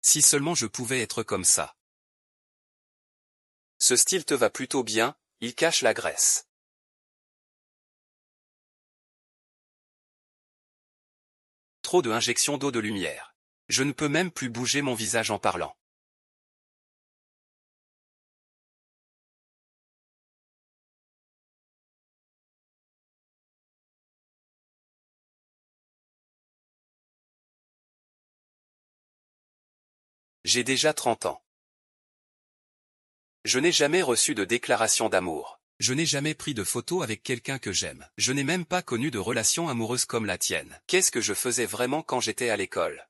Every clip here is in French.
Si seulement je pouvais être comme ça. Ce style te va plutôt bien, il cache la graisse. Trop de injections d'eau de lumière. Je ne peux même plus bouger mon visage en parlant. J'ai déjà 30 ans. Je n'ai jamais reçu de déclaration d'amour. Je n'ai jamais pris de photo avec quelqu'un que j'aime. Je n'ai même pas connu de relation amoureuse comme la tienne. Qu'est-ce que je faisais vraiment quand j'étais à l'école?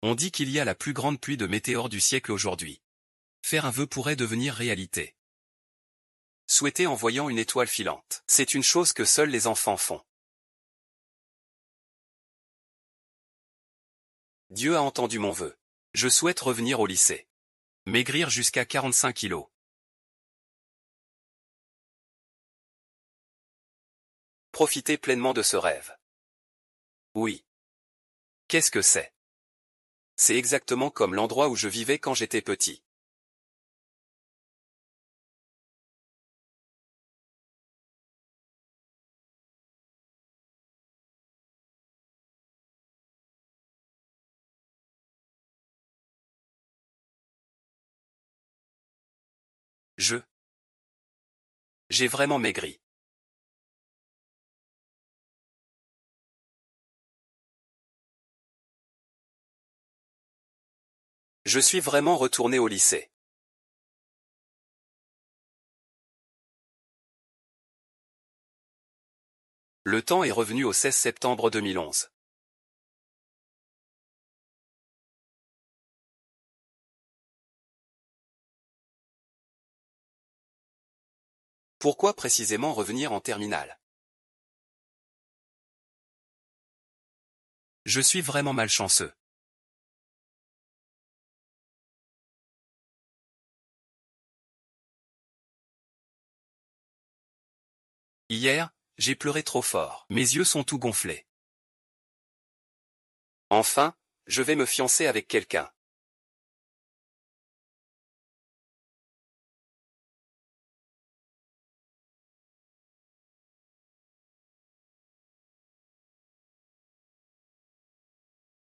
On dit qu'il y a la plus grande pluie de météores du siècle aujourd'hui. Faire un vœu pourrait devenir réalité. Souhaiter en voyant une étoile filante. C'est une chose que seuls les enfants font. Dieu a entendu mon vœu. Je souhaite revenir au lycée. Maigrir jusqu'à 45 kilos. Profiter pleinement de ce rêve. Oui. Qu'est-ce que c'est? C'est exactement comme l'endroit où je vivais quand j'étais petit. J'ai vraiment maigri. Je suis vraiment retourné au lycée. Le temps est revenu au 16 septembre 2011. Pourquoi précisément revenir en terminale? Je suis vraiment malchanceux. Hier, j'ai pleuré trop fort. Mes yeux sont tout gonflés. Enfin, je vais me fiancer avec quelqu'un.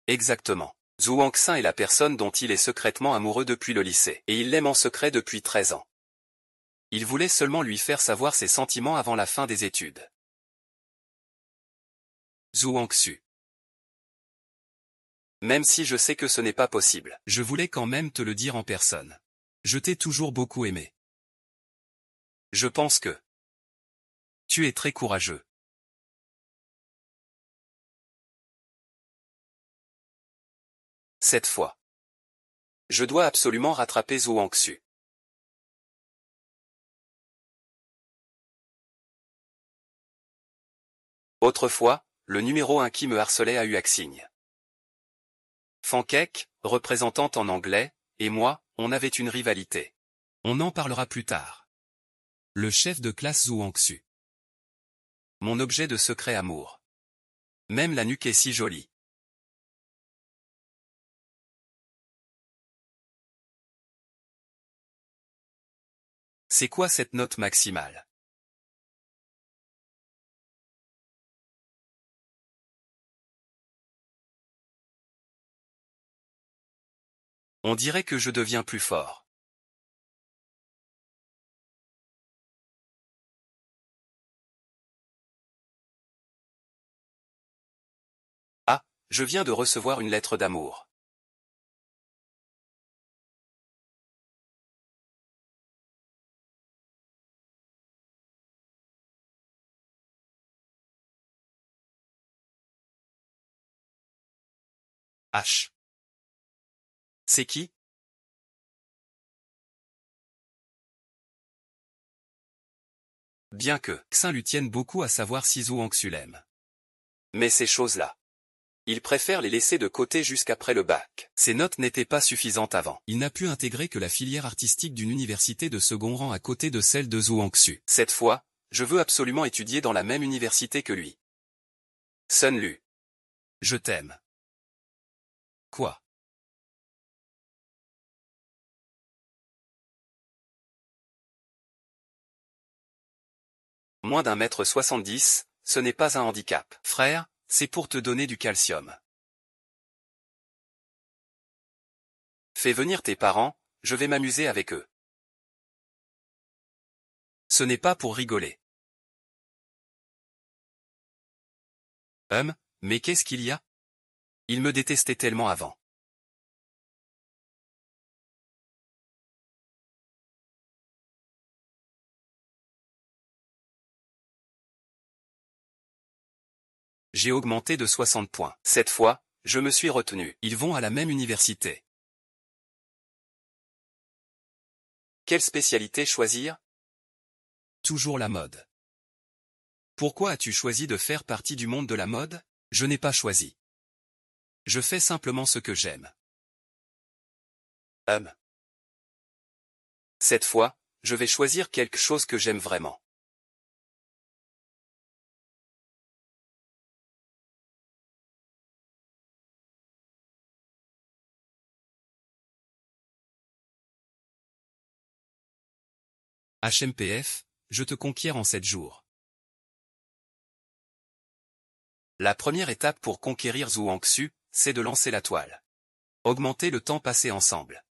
Exactement. Zhu Hangxin est la personne dont il est secrètement amoureux depuis le lycée, et il l'aime en secret depuis 13 ans. Il voulait seulement lui faire savoir ses sentiments avant la fin des études. Zhu Hangxu. Même si je sais que ce n'est pas possible, je voulais quand même te le dire en personne. Je t'ai toujours beaucoup aimé. Je pense que tu es très courageux. Cette fois. Je dois absolument rattraper Zhu Hangxu. Autrefois, le numéro 1 qui me harcelait a eu Haxing. Fankek, représentante en anglais, et moi, on avait une rivalité. On en parlera plus tard. Le chef de classe Zhu Hangxu. Mon objet de secret amour. Même la nuque est si jolie. C'est quoi cette note maximale? On dirait que je deviens plus fort. Ah, je viens de recevoir une lettre d'amour. H. C'est qui? Bien que Xin lui tienne beaucoup à savoir si Zhu Hangxu l'aime. Mais ces choses-là. Il préfère les laisser de côté jusqu'après le bac. Ses notes n'étaient pas suffisantes avant. Il n'a pu intégrer que la filière artistique d'une université de second rang à côté de celle de Zhu Hangxu. Cette fois, je veux absolument étudier dans la même université que lui. Sun Lu. Je t'aime. Quoi? Moins d'1,70 m, ce n'est pas un handicap. Frère, c'est pour te donner du calcium. Fais venir tes parents, je vais m'amuser avec eux. Ce n'est pas pour rigoler. Mais qu'est-ce qu'il y a? Il me détestait tellement avant. J'ai augmenté de 60 points. Cette fois, je me suis retenu. Ils vont à la même université. Quelle spécialité choisir? Toujours la mode. Pourquoi as-tu choisi de faire partie du monde de la mode? Je n'ai pas choisi. Je fais simplement ce que j'aime. Cette fois, je vais choisir quelque chose que j'aime vraiment. HMPF, je te conquiers en 7 jours. La première étape pour conquérir Zhuangzi, c'est de lancer la toile. Augmenter le temps passé ensemble.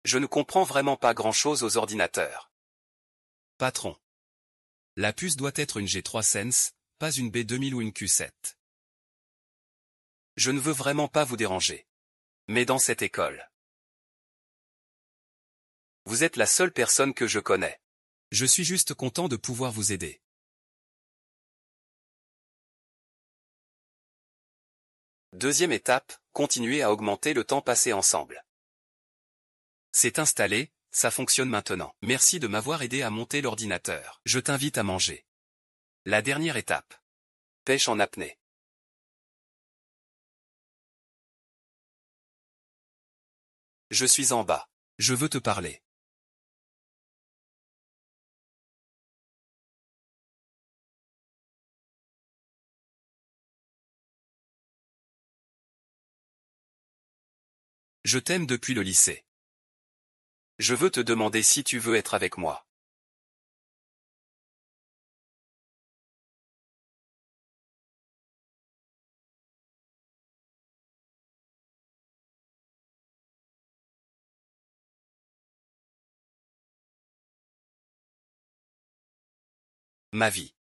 Je ne comprends vraiment pas grand-chose aux ordinateurs. Patron. La puce doit être une G3 Sense, pas une B2000 ou une Q7. Je ne veux vraiment pas vous déranger. Mais dans cette école, vous êtes la seule personne que je connais. Je suis juste content de pouvoir vous aider. Deuxième étape, continuer à augmenter le temps passé ensemble. C'est installé, ça fonctionne maintenant. Merci de m'avoir aidé à monter l'ordinateur. Je t'invite à manger. La dernière étape. Pêche en apnée. Je suis en bas. Je veux te parler. Je t'aime depuis le lycée. Je veux te demander si tu veux être avec moi. Ma vie.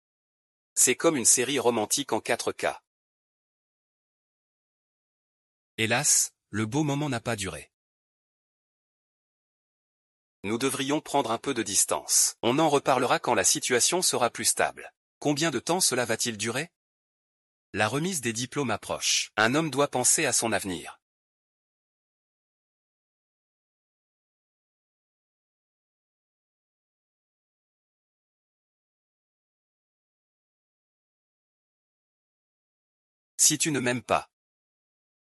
C'est comme une série romantique en 4K. Hélas, le beau moment n'a pas duré. Nous devrions prendre un peu de distance. On en reparlera quand la situation sera plus stable. Combien de temps cela va-t-il durer? La remise des diplômes approche. Un homme doit penser à son avenir. Si tu ne m'aimes pas,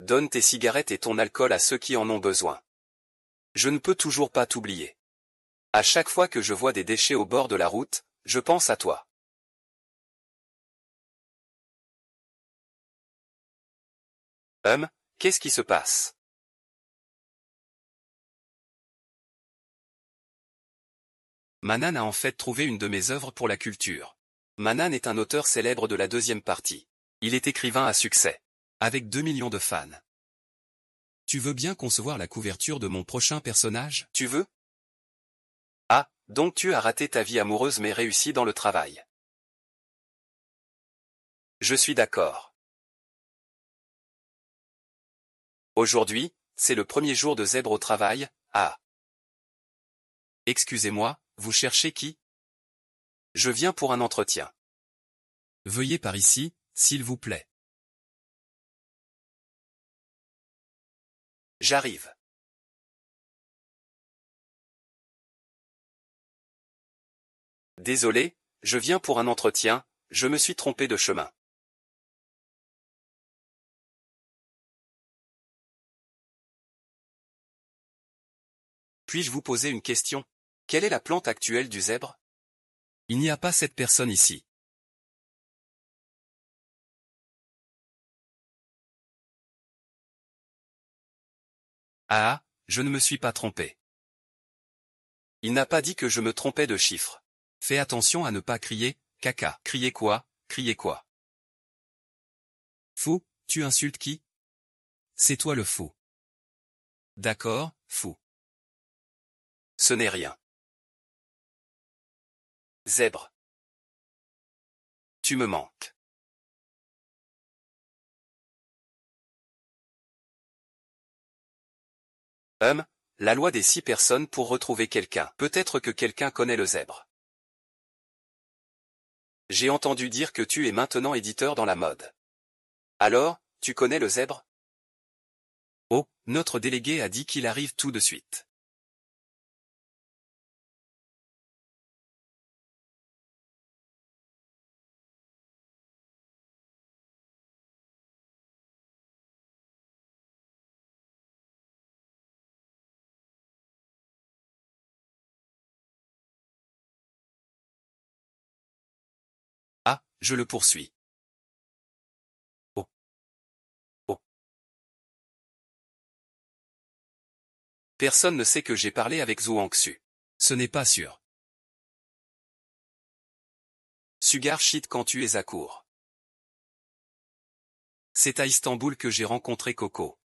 donne tes cigarettes et ton alcool à ceux qui en ont besoin. Je ne peux toujours pas t'oublier. À chaque fois que je vois des déchets au bord de la route, je pense à toi. Qu'est-ce qui se passe? Manan a en fait trouvé une de mes œuvres pour la culture. Manan est un auteur célèbre de la deuxième partie. Il est écrivain à succès. Avec 2 millions de fans. Tu veux bien concevoir la couverture de mon prochain personnage? Tu veux? Ah, donc tu as raté ta vie amoureuse mais réussi dans le travail. Je suis d'accord. Aujourd'hui, c'est le premier jour de Zèbre au travail. Ah. Excusez-moi, vous cherchez qui? Je viens pour un entretien. Veuillez par ici, s'il vous plaît. J'arrive. Désolé, je viens pour un entretien, je me suis trompé de chemin. Puis-je vous poser une question? Quelle est la plante actuelle du zèbre? Il n'y a pas cette personne ici. Ah, je ne me suis pas trompé. Il n'a pas dit que je me trompais de chiffre. Fais attention à ne pas crier, caca. Crier quoi, crier quoi? Fou, tu insultes qui? C'est toi le fou. D'accord, fou. Ce n'est rien. Zèbre. Tu me manques. La loi des 6 personnes pour retrouver quelqu'un. Peut-être que quelqu'un connaît le zèbre. J'ai entendu dire que tu es maintenant éditeur dans la mode. Alors, tu connais le zèbre? Oh, notre délégué a dit qu'il arrive tout de suite. Ah, je le poursuis. Oh. Oh. Personne ne sait que j'ai parlé avec Zhuang Xu. Ce n'est pas sûr. Sugar shit quand tu es à court. C'est à Istanbul que j'ai rencontré Coco.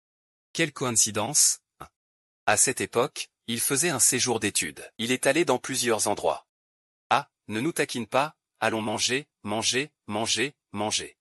Quelle coïncidence, hein. À cette époque, il faisait un séjour d'études. Il est allé dans plusieurs endroits. Ah, ne nous taquine pas, allons manger, manger, manger, manger.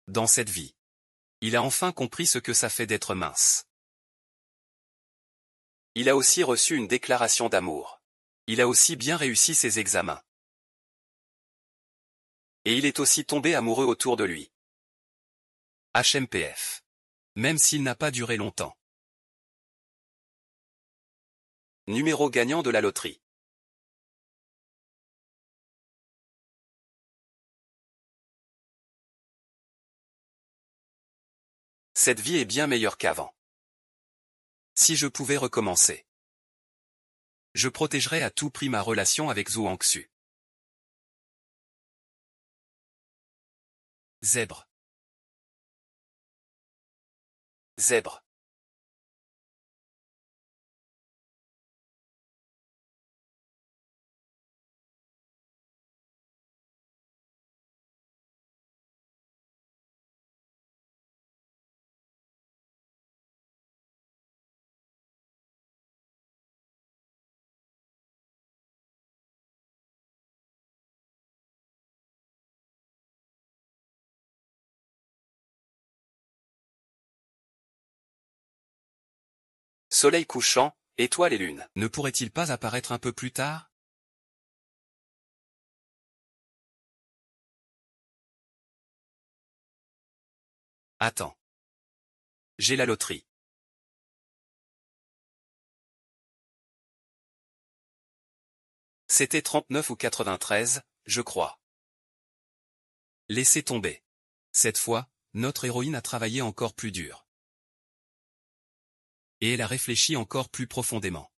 Dans cette vie. Il a enfin compris ce que ça fait d'être mince. Il a aussi reçu une déclaration d'amour. Il a aussi bien réussi ses examens. Et il est aussi tombé amoureux autour de lui. HMPF. Même s'il n'a pas duré longtemps. Numéro gagnant de la loterie. Cette vie est bien meilleure qu'avant. Si je pouvais recommencer. Je protégerais à tout prix ma relation avec Zhuang Xu. Zèbre. Zèbre. Soleil couchant, étoiles et lune. Ne pourrait-il pas apparaître un peu plus tard? Attends. J'ai la loterie. C'était 39 ou 93, je crois. Laissez tomber. Cette fois, notre héroïne a travaillé encore plus dur. Et elle a réfléchi encore plus profondément.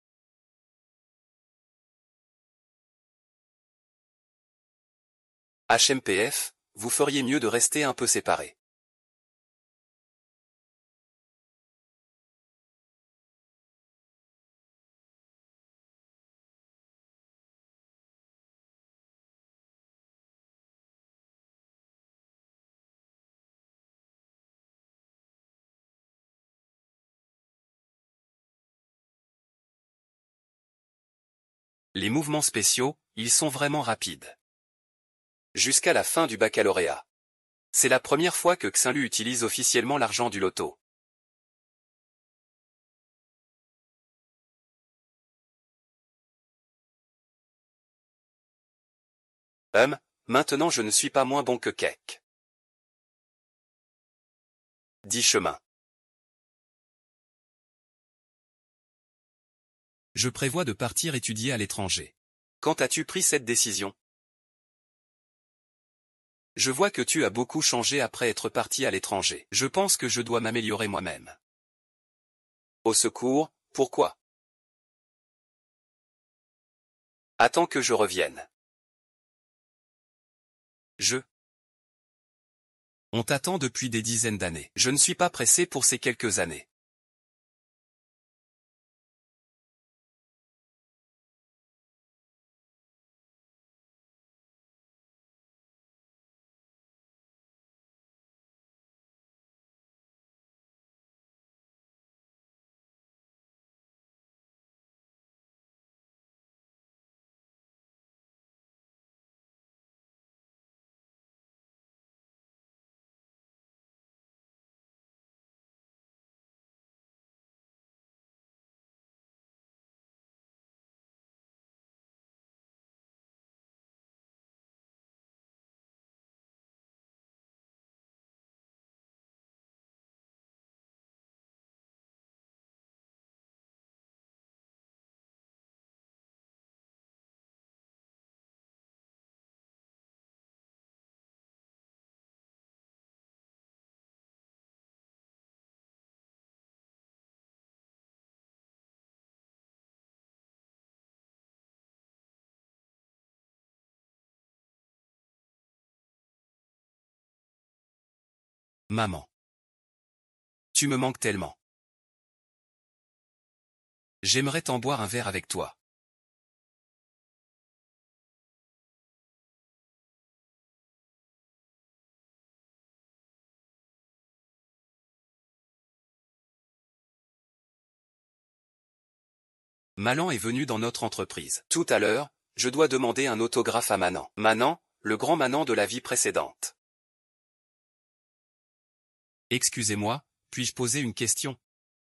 HMPF, vous feriez mieux de rester un peu séparés. Les mouvements spéciaux, ils sont vraiment rapides. Jusqu'à la fin du baccalauréat. C'est la première fois que Xinlu utilise officiellement l'argent du loto. Maintenant je ne suis pas moins bon que Keck. Dit Chemin. Je prévois de partir étudier à l'étranger. Quand as-tu pris cette décision? Je vois que tu as beaucoup changé après être parti à l'étranger. Je pense que je dois m'améliorer moi-même. Au secours, pourquoi? Attends que je revienne. On t'attend depuis des dizaines d'années. Je ne suis pas pressé pour ces quelques années. Maman. Tu me manques tellement. J'aimerais t'en boire un verre avec toi. Malan est venu dans notre entreprise. Tout à l'heure, je dois demander un autographe à Manan. Manan, le grand Manan de la vie précédente. Excusez-moi, puis-je poser une question?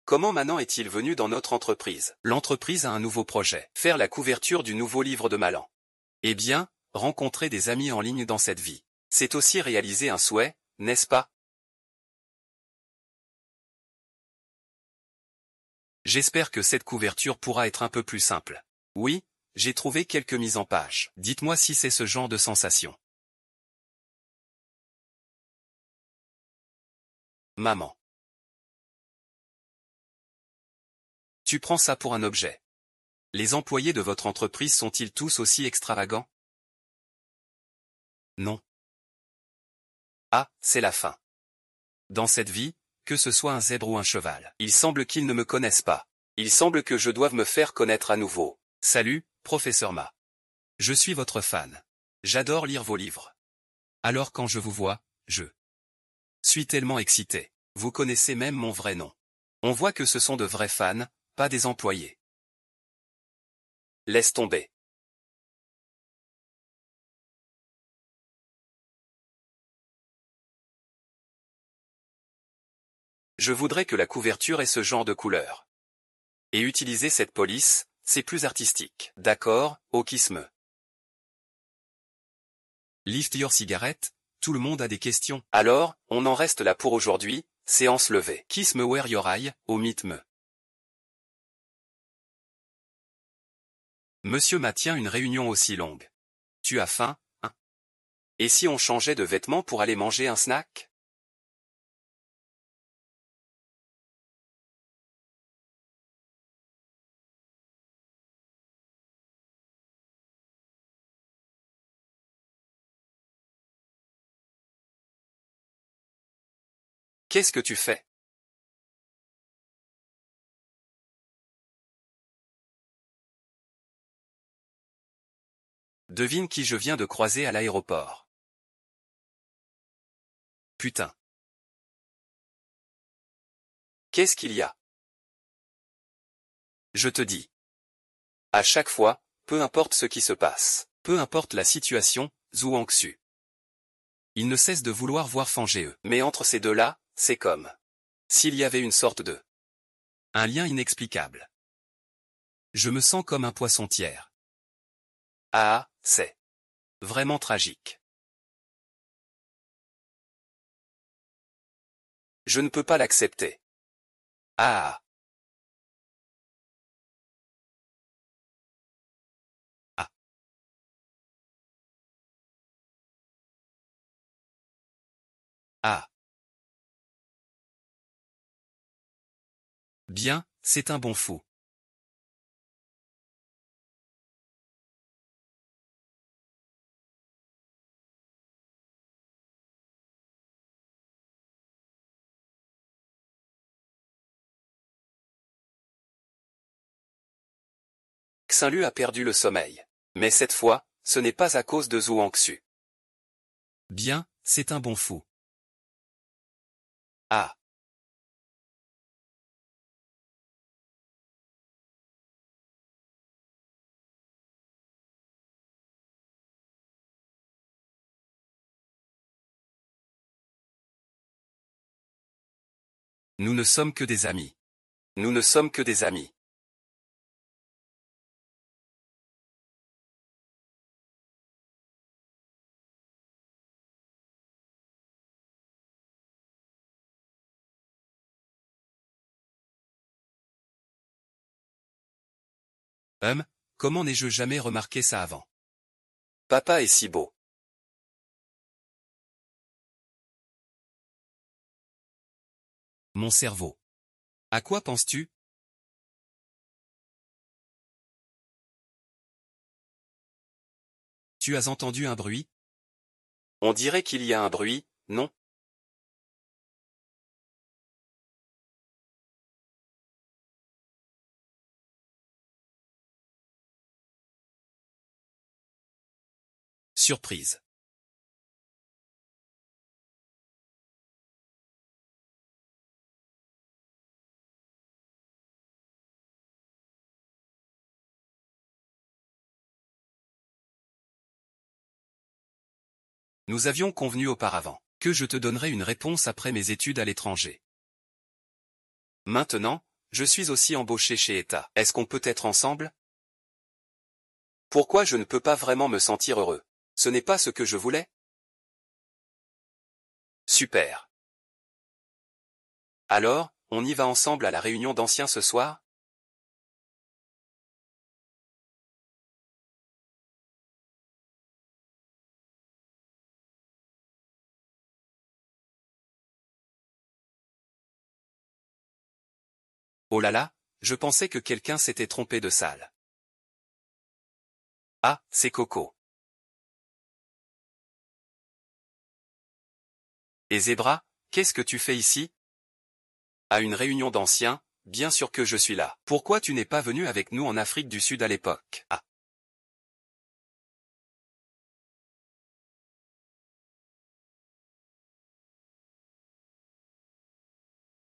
Comment Manan est-il venu dans notre entreprise? L'entreprise a un nouveau projet. Faire la couverture du nouveau livre de Malan. Eh bien, rencontrer des amis en ligne dans cette vie. C'est aussi réaliser un souhait, n'est-ce pas? J'espère que cette couverture pourra être un peu plus simple. Oui, j'ai trouvé quelques mises en page. Dites-moi si c'est ce genre de sensation. Maman. Tu prends ça pour un objet. Les employés de votre entreprise sont-ils tous aussi extravagants? Non. Ah, c'est la fin. Dans cette vie, que ce soit un zèbre ou un cheval, il semble qu'ils ne me connaissent pas. Il semble que je doive me faire connaître à nouveau. Salut, professeur Ma. Je suis votre fan. J'adore lire vos livres. Alors quand je vous vois, je suis tellement excité. Vous connaissez même mon vrai nom. On voit que ce sont de vrais fans, pas des employés. Laisse tomber. Je voudrais que la couverture ait ce genre de couleur. Et utiliser cette police, c'est plus artistique. D'accord, okisme. Lift your cigarette, tout le monde a des questions. Alors, on en reste là pour aujourd'hui, séance levée. Kiss me where your eye, omit me. Monsieur maintient une réunion aussi longue. Tu as faim, hein? Et si on changeait de vêtements pour aller manger un snack? Qu'est-ce que tu fais? Devine qui je viens de croiser à l'aéroport. Putain. Qu'est-ce qu'il y a? Je te dis. À chaque fois, peu importe ce qui se passe, peu importe la situation, Zhuang Xu. Il ne cesse de vouloir voir Fang Jie. Mais entre ces deux-là, c'est comme s'il y avait une sorte de un lien inexplicable. Je me sens comme un poisson tiers. Ah, c'est vraiment tragique. Je ne peux pas l'accepter. Ah. Ah. Ah. Bien, c'est un bon fou. Xinlu a perdu le sommeil. Mais cette fois, ce n'est pas à cause de Zhuang Xu. Bien, c'est un bon fou. Ah. Nous ne sommes que des amis. Nous ne sommes que des amis. Comment n'ai-je jamais remarqué ça avant? Papa est si beau. Mon cerveau. À quoi penses-tu? Tu as entendu un bruit? On dirait qu'il y a un bruit, non? Surprise. Nous avions convenu auparavant que je te donnerais une réponse après mes études à l'étranger. Maintenant, je suis aussi embauché chez État. Est-ce qu'on peut être ensemble? Pourquoi je ne peux pas vraiment me sentir heureux? Ce n'est pas ce que je voulais? Super. Alors, on y va ensemble à la réunion d'anciens ce soir? Oh là là, je pensais que quelqu'un s'était trompé de salle. Ah, c'est Coco. Et Zebra, qu'est-ce que tu fais ici? À une réunion d'anciens, bien sûr que je suis là. Pourquoi tu n'es pas venu avec nous en Afrique du Sud à l'époque? Ah.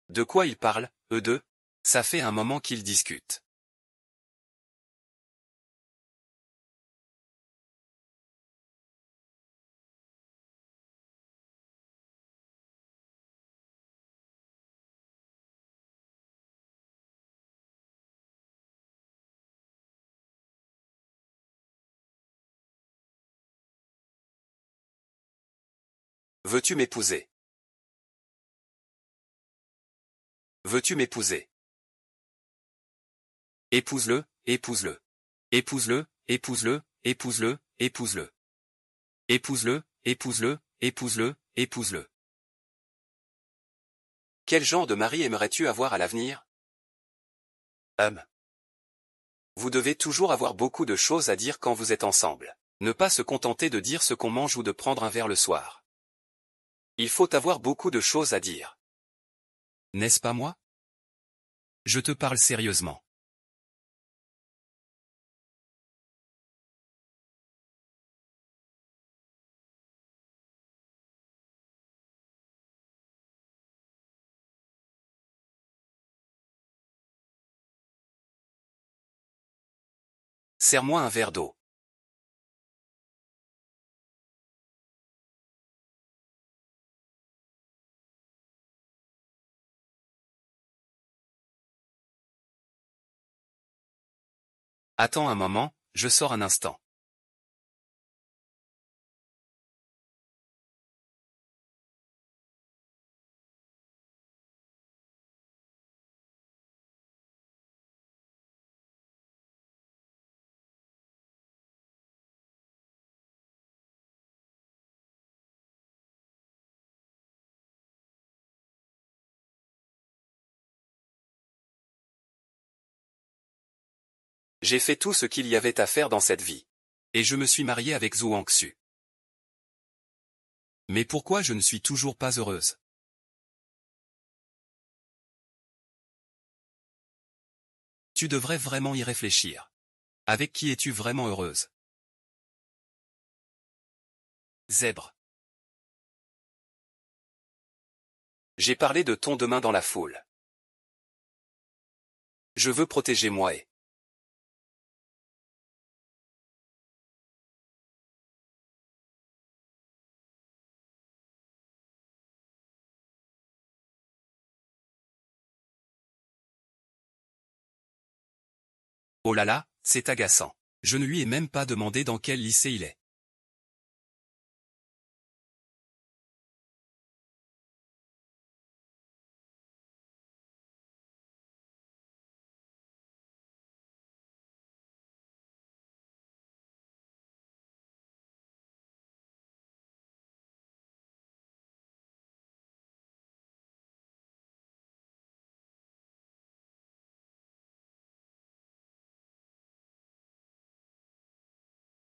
De quoi ils parlent, eux deux? Ça fait un moment qu'ils discutent. Veux-tu m'épouser? Veux-tu m'épouser? Épouse-le, épouse-le. Épouse-le, épouse-le, épouse-le, épouse-le. Épouse-le, épouse-le, épouse-le, épouse-le. Quel genre de mari aimerais-tu avoir à l'avenir? Vous devez toujours avoir beaucoup de choses à dire quand vous êtes ensemble. Ne pas se contenter de dire ce qu'on mange ou de prendre un verre le soir. Il faut avoir beaucoup de choses à dire. N'est-ce pas moi? Je te parle sérieusement. Serre-moi un verre d'eau. Attends un moment, je sors un instant. J'ai fait tout ce qu'il y avait à faire dans cette vie. Et je me suis marié avec Zhu Hongxue. Mais pourquoi je ne suis toujours pas heureuse? Tu devrais vraiment y réfléchir. Avec qui es-tu vraiment heureuse? Zèbre. J'ai parlé de ton demain dans la foule. Je veux protéger moi et. Oh là là, c'est agaçant. Je ne lui ai même pas demandé dans quel lycée il est.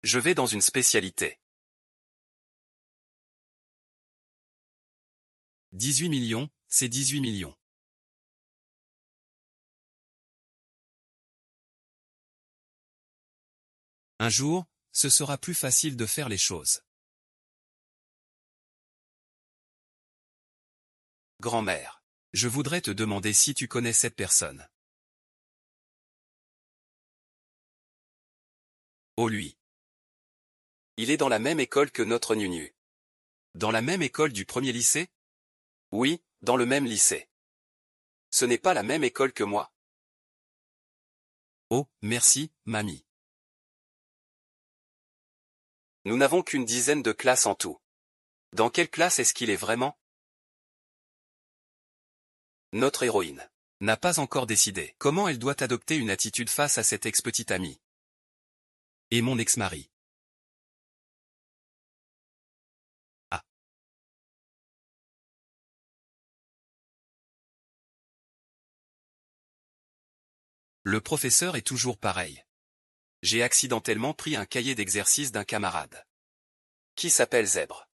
Je vais dans une spécialité. 18 millions, c'est 18 millions. Un jour, ce sera plus facile de faire les choses. Grand-mère. Je voudrais te demander si tu connais cette personne. Oh lui. Il est dans la même école que notre Nunu. Dans la même école du premier lycée? Oui, dans le même lycée. Ce n'est pas la même école que moi. Oh, merci, mamie. Nous n'avons qu'une dizaine de classes en tout. Dans quelle classe est-ce qu'il est vraiment? Notre héroïne n'a pas encore décidé comment elle doit adopter une attitude face à cette ex-petite amie. Et mon ex-mari. Ah. Le professeur est toujours pareil. J'ai accidentellement pris un cahier d'exercice d'un camarade. Qui s'appelle Zèbre.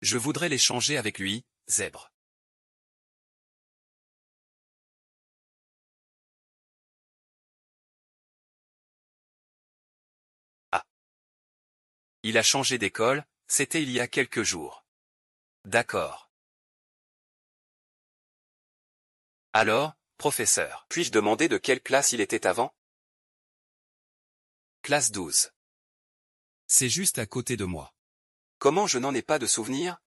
Je voudrais l'échanger avec lui, Zèbre. Ah. Il a changé d'école, c'était il y a quelques jours. D'accord. Alors, professeur, puis-je demander de quelle classe il était avant? Classe 12. C'est juste à côté de moi. Comment je n'en ai pas de souvenir?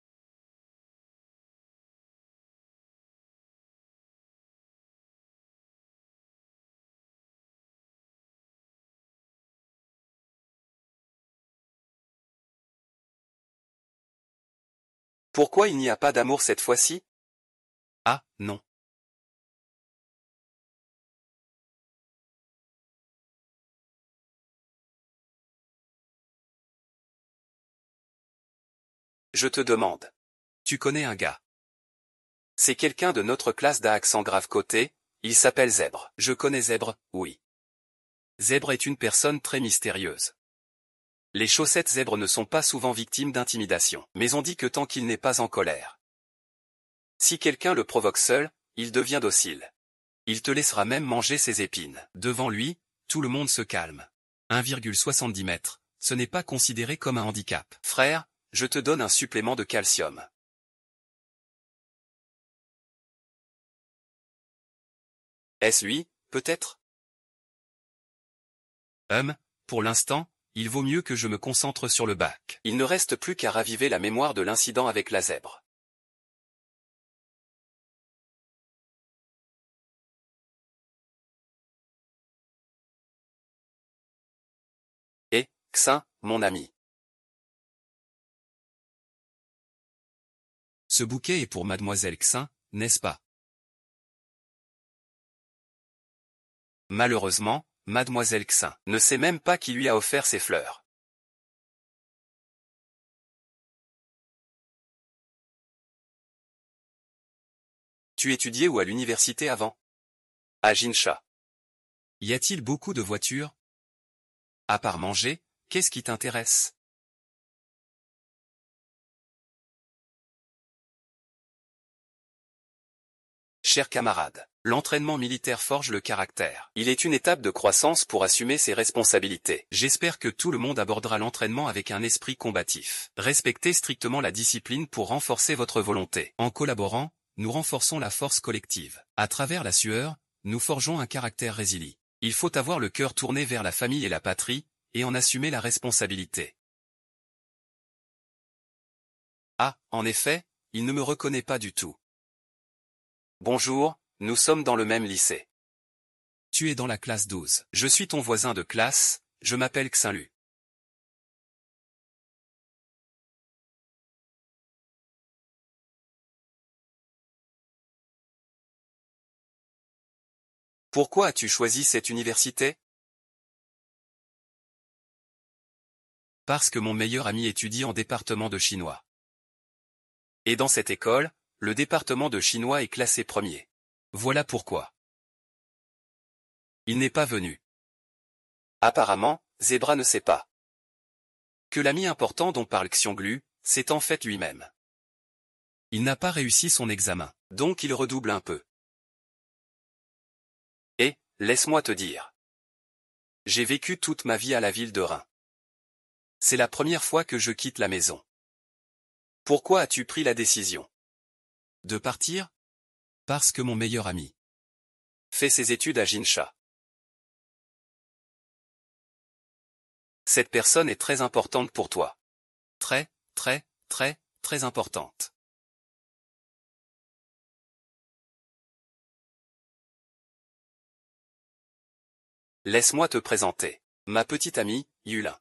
Pourquoi il n'y a pas d'amour cette fois-ci? Ah, non. Je te demande. Tu connais un gars. C'est quelqu'un de notre classe d'à accent grave côté, il s'appelle Zèbre. Je connais Zèbre, oui. Zèbre est une personne très mystérieuse. Les chaussettes zèbres ne sont pas souvent victimes d'intimidation, mais on dit que tant qu'il n'est pas en colère. Si quelqu'un le provoque seul, il devient docile. Il te laissera même manger ses épines. Devant lui, tout le monde se calme. 1,70 m, ce n'est pas considéré comme un handicap. Frère, je te donne un supplément de calcium. Est-ce lui, peut-être? Pour l'instant, il vaut mieux que je me concentre sur le bac. Il ne reste plus qu'à raviver la mémoire de l'incident avec la zèbre. Et, Xin, mon ami. Ce bouquet est pour mademoiselle Xin, n'est-ce pas? Malheureusement, mademoiselle Xin ne sait même pas qui lui a offert ces fleurs. Tu étudiais où à l'université avant? À Jinsha. Y a-t-il beaucoup de voitures? À part manger, qu'est-ce qui t'intéresse? Cher camarade, l'entraînement militaire forge le caractère. Il est une étape de croissance pour assumer ses responsabilités. J'espère que tout le monde abordera l'entraînement avec un esprit combatif. Respectez strictement la discipline pour renforcer votre volonté. En collaborant, nous renforçons la force collective. À travers la sueur, nous forgeons un caractère résilient. Il faut avoir le cœur tourné vers la famille et la patrie, et en assumer la responsabilité. Ah, en effet, il ne me reconnaît pas du tout. Bonjour, nous sommes dans le même lycée. Tu es dans la classe 12. Je suis ton voisin de classe, je m'appelle Xinlu. Pourquoi as-tu choisi cette université? Parce que mon meilleur ami étudie en département de chinois. Et dans cette école, le département de chinois est classé premier. Voilà pourquoi. Il n'est pas venu. Apparemment, Zebra ne sait pas que l'ami important dont parle Xionglu, c'est en fait lui-même. Il n'a pas réussi son examen, donc il redouble un peu. Et, laisse-moi te dire. J'ai vécu toute ma vie à la ville de Reims. C'est la première fois que je quitte la maison. Pourquoi as-tu pris la décision de partir? Parce que mon meilleur ami fait ses études à Jinsha. Cette personne est très importante pour toi. Très, très, très, très importante. Laisse-moi te présenter. Ma petite amie, Yulin.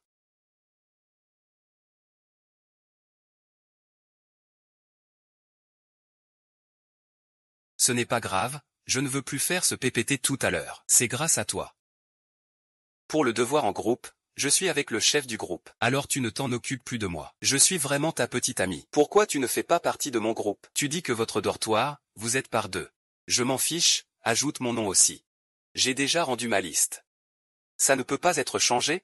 Ce n'est pas grave, je ne veux plus faire ce PPT tout à l'heure. C'est grâce à toi. Pour le devoir en groupe, je suis avec le chef du groupe. Alors tu ne t'en occupes plus de moi. Je suis vraiment ta petite amie. Pourquoi tu ne fais pas partie de mon groupe? Tu dis que votre dortoir, vous êtes par deux. Je m'en fiche, ajoute mon nom aussi. J'ai déjà rendu ma liste. Ça ne peut pas être changé?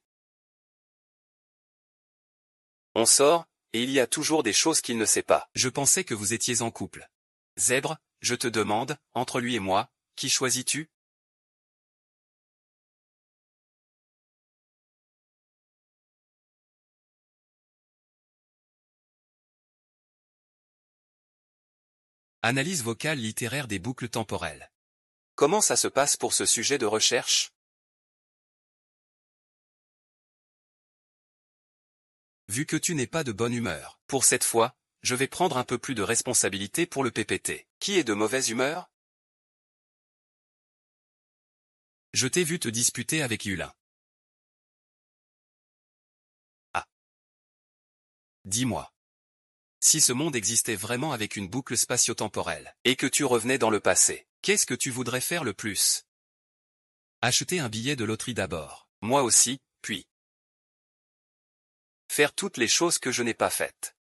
On sort, et il y a toujours des choses qu'il ne sait pas. Je pensais que vous étiez en couple. Zèbre, je te demande, entre lui et moi, qui choisis-tu? Analyse vocale littéraire des boucles temporelles. Comment ça se passe pour ce sujet de recherche? Vu que tu n'es pas de bonne humeur, pour cette fois, je vais prendre un peu plus de responsabilité pour le PPT. Qui est de mauvaise humeur? Je t'ai vu te disputer avec Yulin. Ah. Dis-moi. Si ce monde existait vraiment avec une boucle spatio-temporelle, et que tu revenais dans le passé, qu'est-ce que tu voudrais faire le plus? Acheter un billet de loterie d'abord. Moi aussi, puis faire toutes les choses que je n'ai pas faites.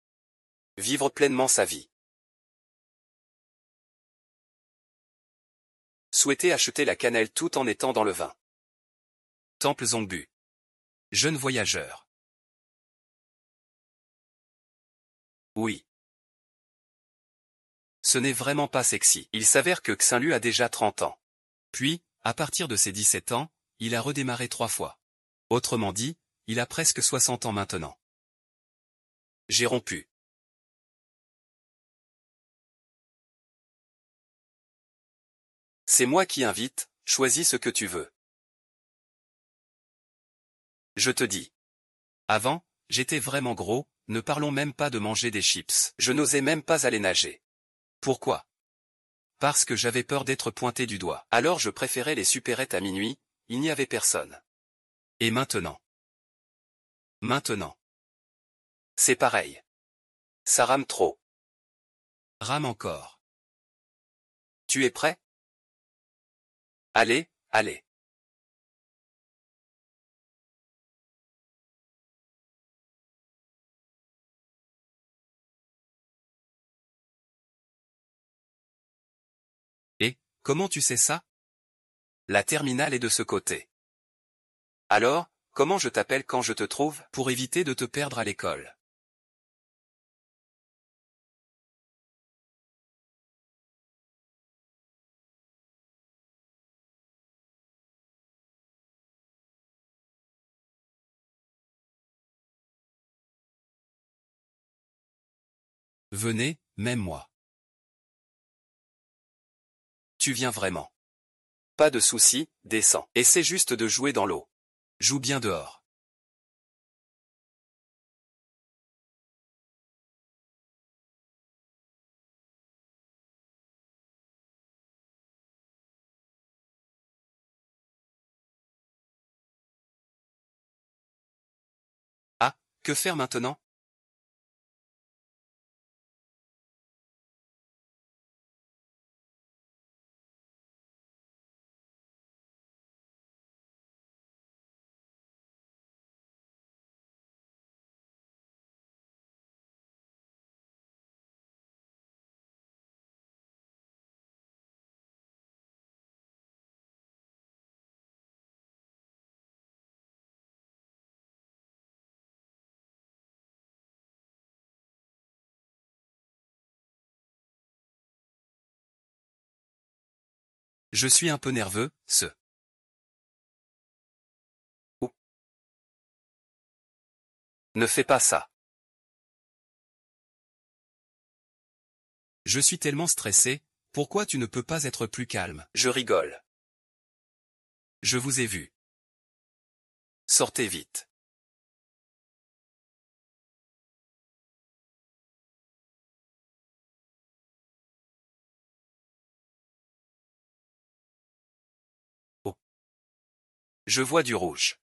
Vivre pleinement sa vie. Souhaiter acheter la cannelle tout en étant dans le vin. Temple Zongbu. Jeune voyageur. Oui. Ce n'est vraiment pas sexy. Il s'avère que Xinlu a déjà 30 ans. Puis, à partir de ses 17 ans, il a redémarré 3 fois. Autrement dit, il a presque 60 ans maintenant. J'ai rompu. C'est moi qui invite, choisis ce que tu veux. Je te dis. Avant, j'étais vraiment gros, ne parlons même pas de manger des chips. Je n'osais même pas aller nager. Pourquoi? Parce que j'avais peur d'être pointé du doigt. Alors je préférais les supérettes à minuit, il n'y avait personne. Et maintenant? Maintenant. C'est pareil. Ça rame trop. Rame encore. Tu es prêt? Allez, allez. Et, comment tu sais ça? La terminale est de ce côté. Alors, comment je t'appelle quand je te trouve? Pour éviter de te perdre à l'école. Venez, même moi. Tu viens vraiment. Pas de souci, descends. Essaie juste de jouer dans l'eau. Joue bien dehors. Ah, que faire maintenant? Je suis un peu nerveux, ce. Ouh. Ne fais pas ça. Je suis tellement stressé, pourquoi tu ne peux pas être plus calme? Je rigole. Je vous ai vu. Sortez vite. Oh. Je vois du rouge.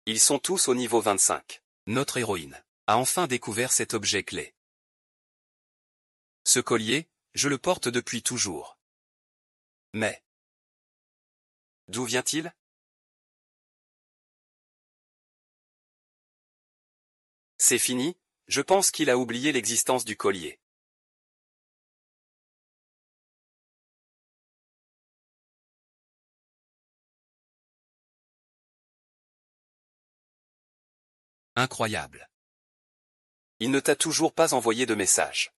Ils sont tous au niveau 25. Notre héroïne a enfin découvert cet objet clé. Ce collier, je le porte depuis toujours. Mais, d'où vient-il? C'est fini, je pense qu'il a oublié l'existence du collier. Incroyable. Il ne t'a toujours pas envoyé de message.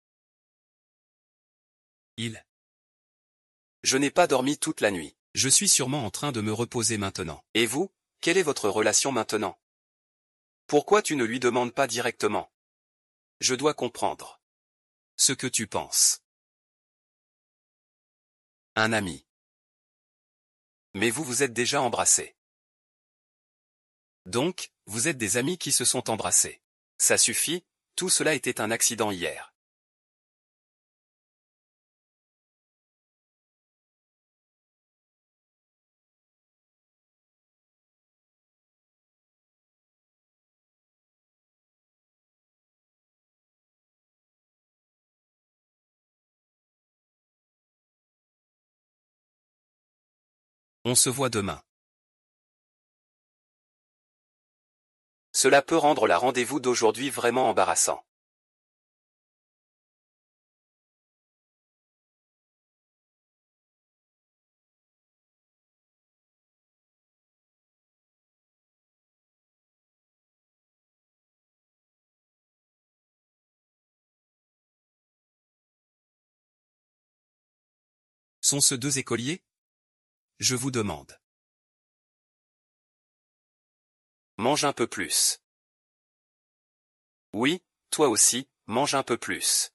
Je n'ai pas dormi toute la nuit. Je suis sûrement en train de me reposer maintenant. Et vous, quelle est votre relation maintenant? Pourquoi tu ne lui demandes pas directement? Je dois comprendre. Ce que tu penses. Un ami. Mais vous vous êtes déjà embrassés. Donc, vous êtes des amis qui se sont embrassés. Ça suffit, tout cela était un accident hier. On se voit demain. Cela peut rendre la rendez-vous d'aujourd'hui vraiment embarrassant. Sont-ce deux écoliers? Je vous demande. Mange un peu plus. Oui, toi aussi, mange un peu plus.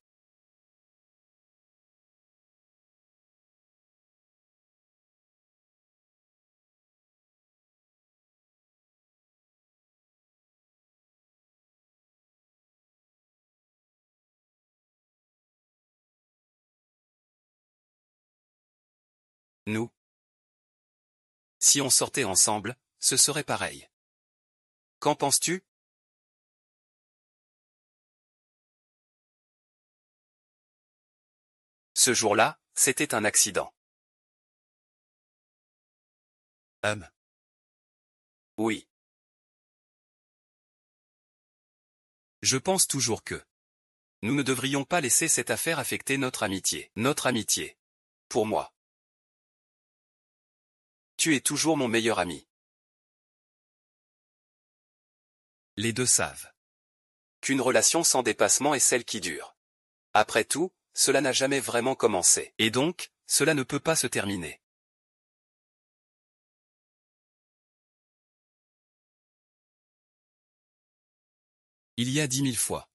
Nous. Si on sortait ensemble, ce serait pareil. Qu'en penses-tu? Ce jour-là, c'était un accident. Oui. Je pense toujours que nous ne devrions pas laisser cette affaire affecter notre amitié. Notre amitié. Pour moi. Tu es toujours mon meilleur ami. Les deux savent qu'une relation sans dépassement est celle qui dure. Après tout, cela n'a jamais vraiment commencé. Et donc, cela ne peut pas se terminer. Il y a 10 000 fois.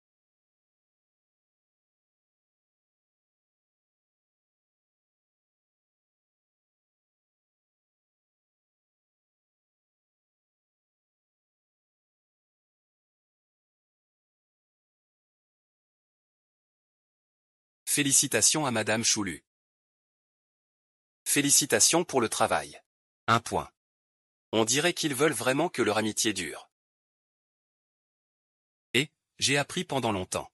Félicitations à Madame Choulu. Félicitations pour le travail. Un point. On dirait qu'ils veulent vraiment que leur amitié dure. Et, j'ai appris pendant longtemps.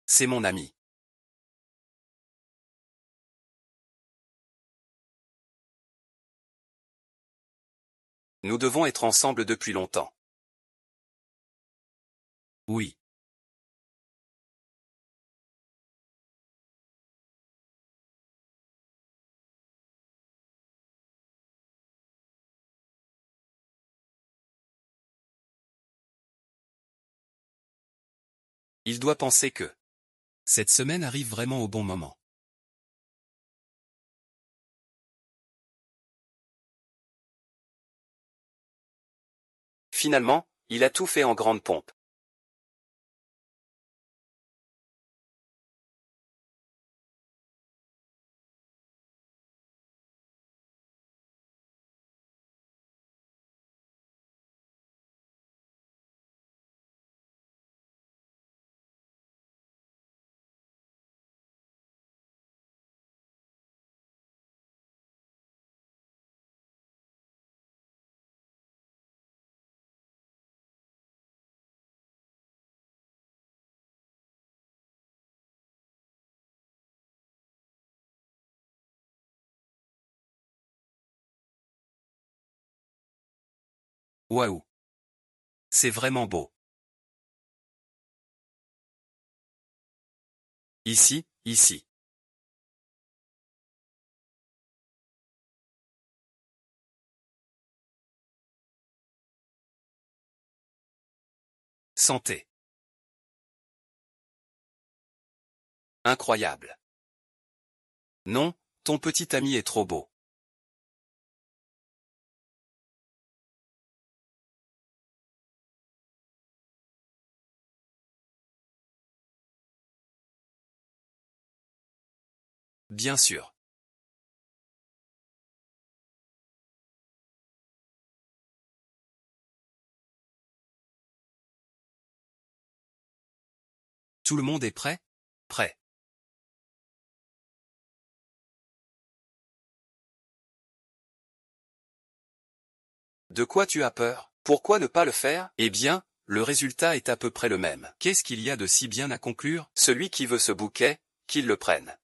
C'est mon ami. Nous devons être ensemble depuis longtemps. Oui. Il doit penser que cette semaine arrive vraiment au bon moment. Finalement, il a tout fait en grande pompe. Waouh! C'est vraiment beau. Ici, ici. Santé. Incroyable. Non, ton petit ami est trop beau. Bien sûr. Tout le monde est prêt? Prêt. De quoi tu as peur? Pourquoi ne pas le faire? Eh bien, le résultat est à peu près le même. Qu'est-ce qu'il y a de si bien à conclure? Celui qui veut ce bouquet, qu'ils le prennent.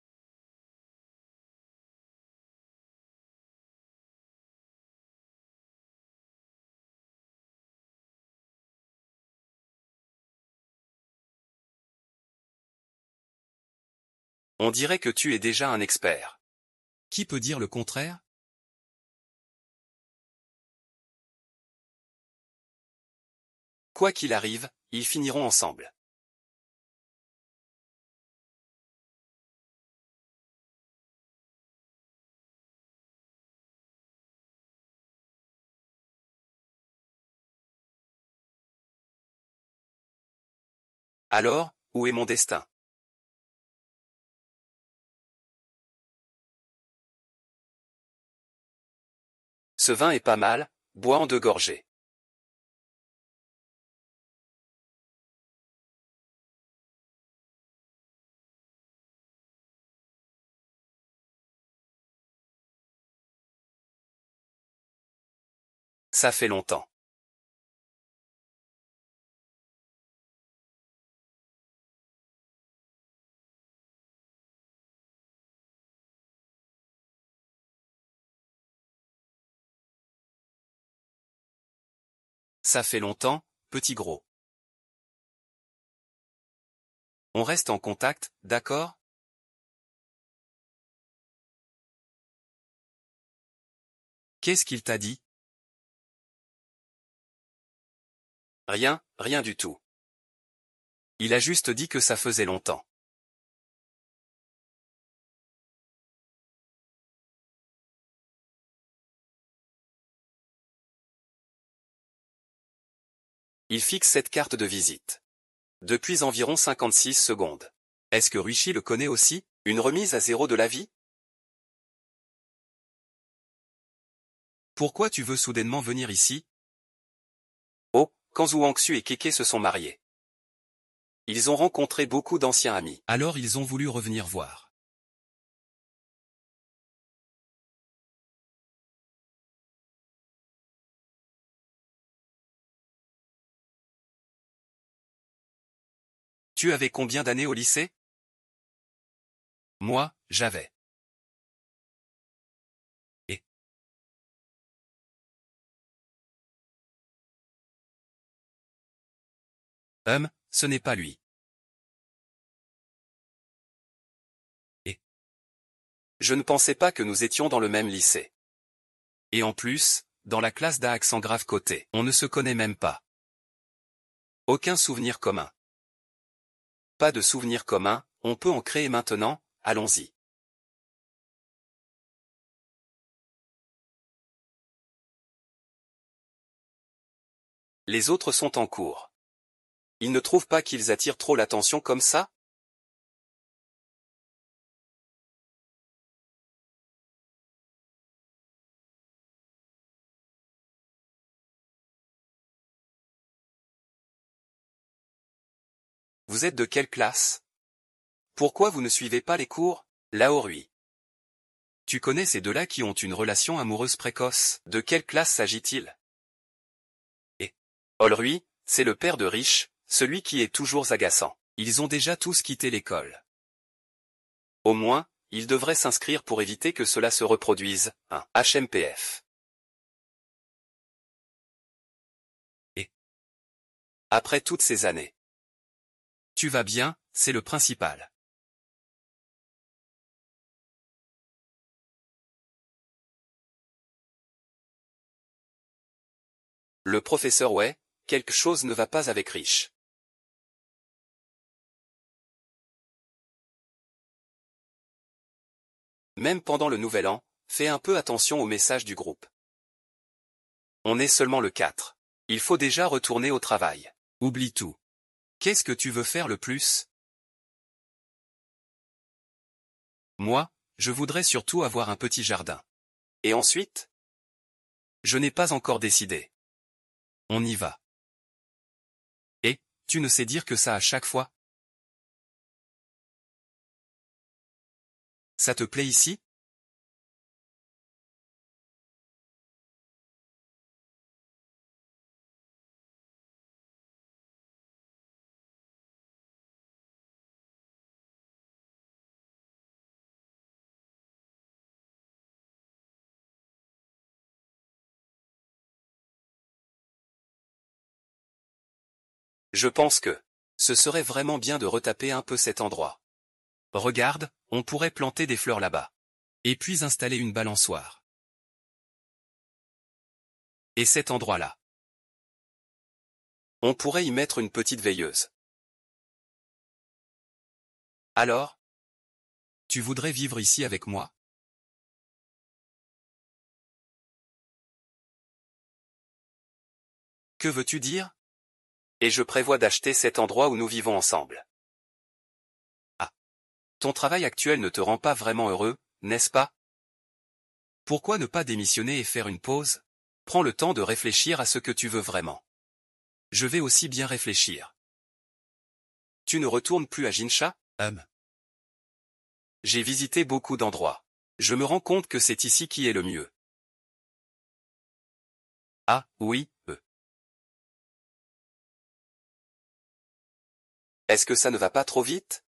On dirait que tu es déjà un expert. Qui peut dire le contraire? Quoi qu'il arrive, ils finiront ensemble. Alors, où est mon destin? Ce vin est pas mal, bois en 2 gorgées. Ça fait longtemps. Ça fait longtemps, petit gros. On reste en contact, d'accord? Qu'est-ce qu'il t'a dit? Rien, rien du tout. Il a juste dit que ça faisait longtemps. Il fixe cette carte de visite. Depuis environ 56 secondes. Est-ce que Rishi le connaît aussi? Une remise à 0 de la vie? Pourquoi tu veux soudainement venir ici? Oh, quand Zhu Hangxu et Keke se sont mariés. Ils ont rencontré beaucoup d'anciens amis. Alors ils ont voulu revenir voir. Tu avais combien d'années au lycée? Moi, j'avais. Et ce n'est pas lui. Je ne pensais pas que nous étions dans le même lycée. Et en plus, dans la classe d'A-accent grave côté, on ne se connaît même pas. Aucun souvenir commun. Pas de souvenir commun, on peut en créer maintenant, allons-y. Les autres sont en cours. Ils ne trouvent pas qu'ils attirent trop l'attention comme ça? Vous êtes de quelle classe? Pourquoi vous ne suivez pas les cours? Laorui. Tu connais ces deux-là qui ont une relation amoureuse précoce? De quelle classe s'agit-il? Olrui, c'est le père de Rich, celui qui est toujours agaçant. Ils ont déjà tous quitté l'école. Au moins, ils devraient s'inscrire pour éviter que cela se reproduise, un HMPF. Après toutes ces années. Tu vas bien, c'est le principal. Le professeur Wei, quelque chose ne va pas avec Rich. Même pendant le nouvel an, fais un peu attention aux messages du groupe. On est seulement le 4. Il faut déjà retourner au travail. Oublie tout. Qu'est-ce que tu veux faire le plus? Moi, je voudrais surtout avoir un petit jardin. Et ensuite? Je n'ai pas encore décidé. On y va. Et, tu ne sais dire que ça à chaque fois? Ça te plaît ici? Je pense que ce serait vraiment bien de retaper un peu cet endroit. Regarde, on pourrait planter des fleurs là-bas. Et puis installer une balançoire. Et cet endroit-là. On pourrait y mettre une petite veilleuse. Alors? Tu voudrais vivre ici avec moi? Que veux-tu dire? Et je prévois d'acheter cet endroit où nous vivons ensemble. Ah. Ton travail actuel ne te rend pas vraiment heureux, n'est-ce pas? Pourquoi ne pas démissionner et faire une pause? Prends le temps de réfléchir à ce que tu veux vraiment. Je vais aussi bien réfléchir. Tu ne retournes plus à Jinsha? J'ai visité beaucoup d'endroits. Je me rends compte que c'est ici qui est le mieux. Ah, oui, Est-ce que ça ne va pas trop vite?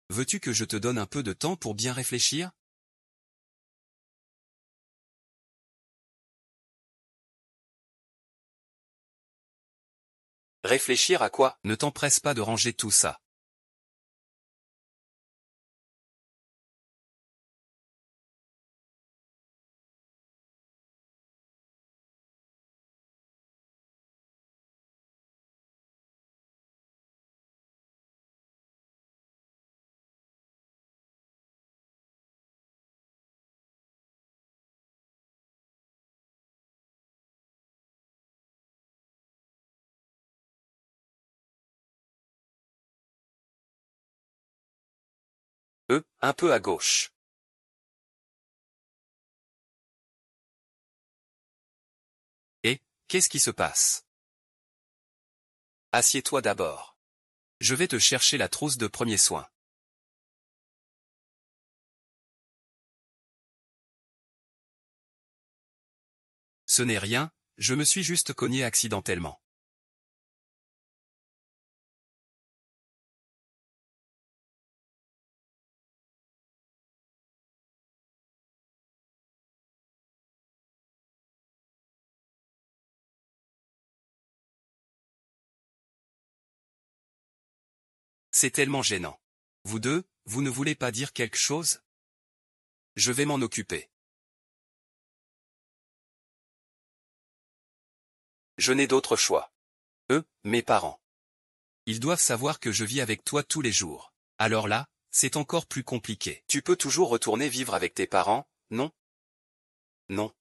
Veux-tu que je te donne un peu de temps pour bien réfléchir? Réfléchir à quoi? Ne t'empresse pas de ranger tout ça. Un peu à gauche. Et, qu'est-ce qui se passe? Assieds-toi d'abord. Je vais te chercher la trousse de premiers soins. Ce n'est rien, je me suis juste cogné accidentellement. C'est tellement gênant. Vous deux, vous ne voulez pas dire quelque chose? Je vais m'en occuper. Je n'ai d'autre choix. Mes parents. Ils doivent savoir que je vis avec toi tous les jours. Alors là, c'est encore plus compliqué. Tu peux toujours retourner vivre avec tes parents, non? Non.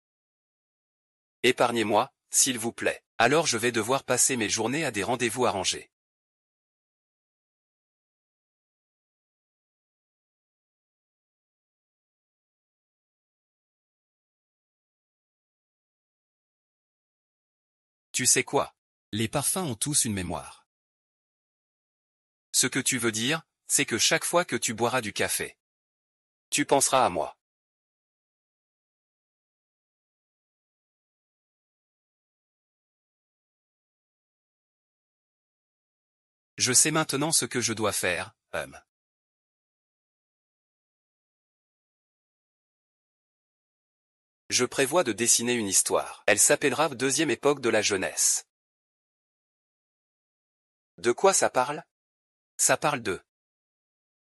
Épargnez-moi, s'il vous plaît. Alors je vais devoir passer mes journées à des rendez-vous arrangés. Tu sais quoi? Les parfums ont tous une mémoire. Ce que tu veux dire, c'est que chaque fois que tu boiras du café, tu penseras à moi. Je sais maintenant ce que je dois faire, Je prévois de dessiner une histoire. Elle s'appellera Deuxième époque de la jeunesse. De quoi ça parle? Ça parle de.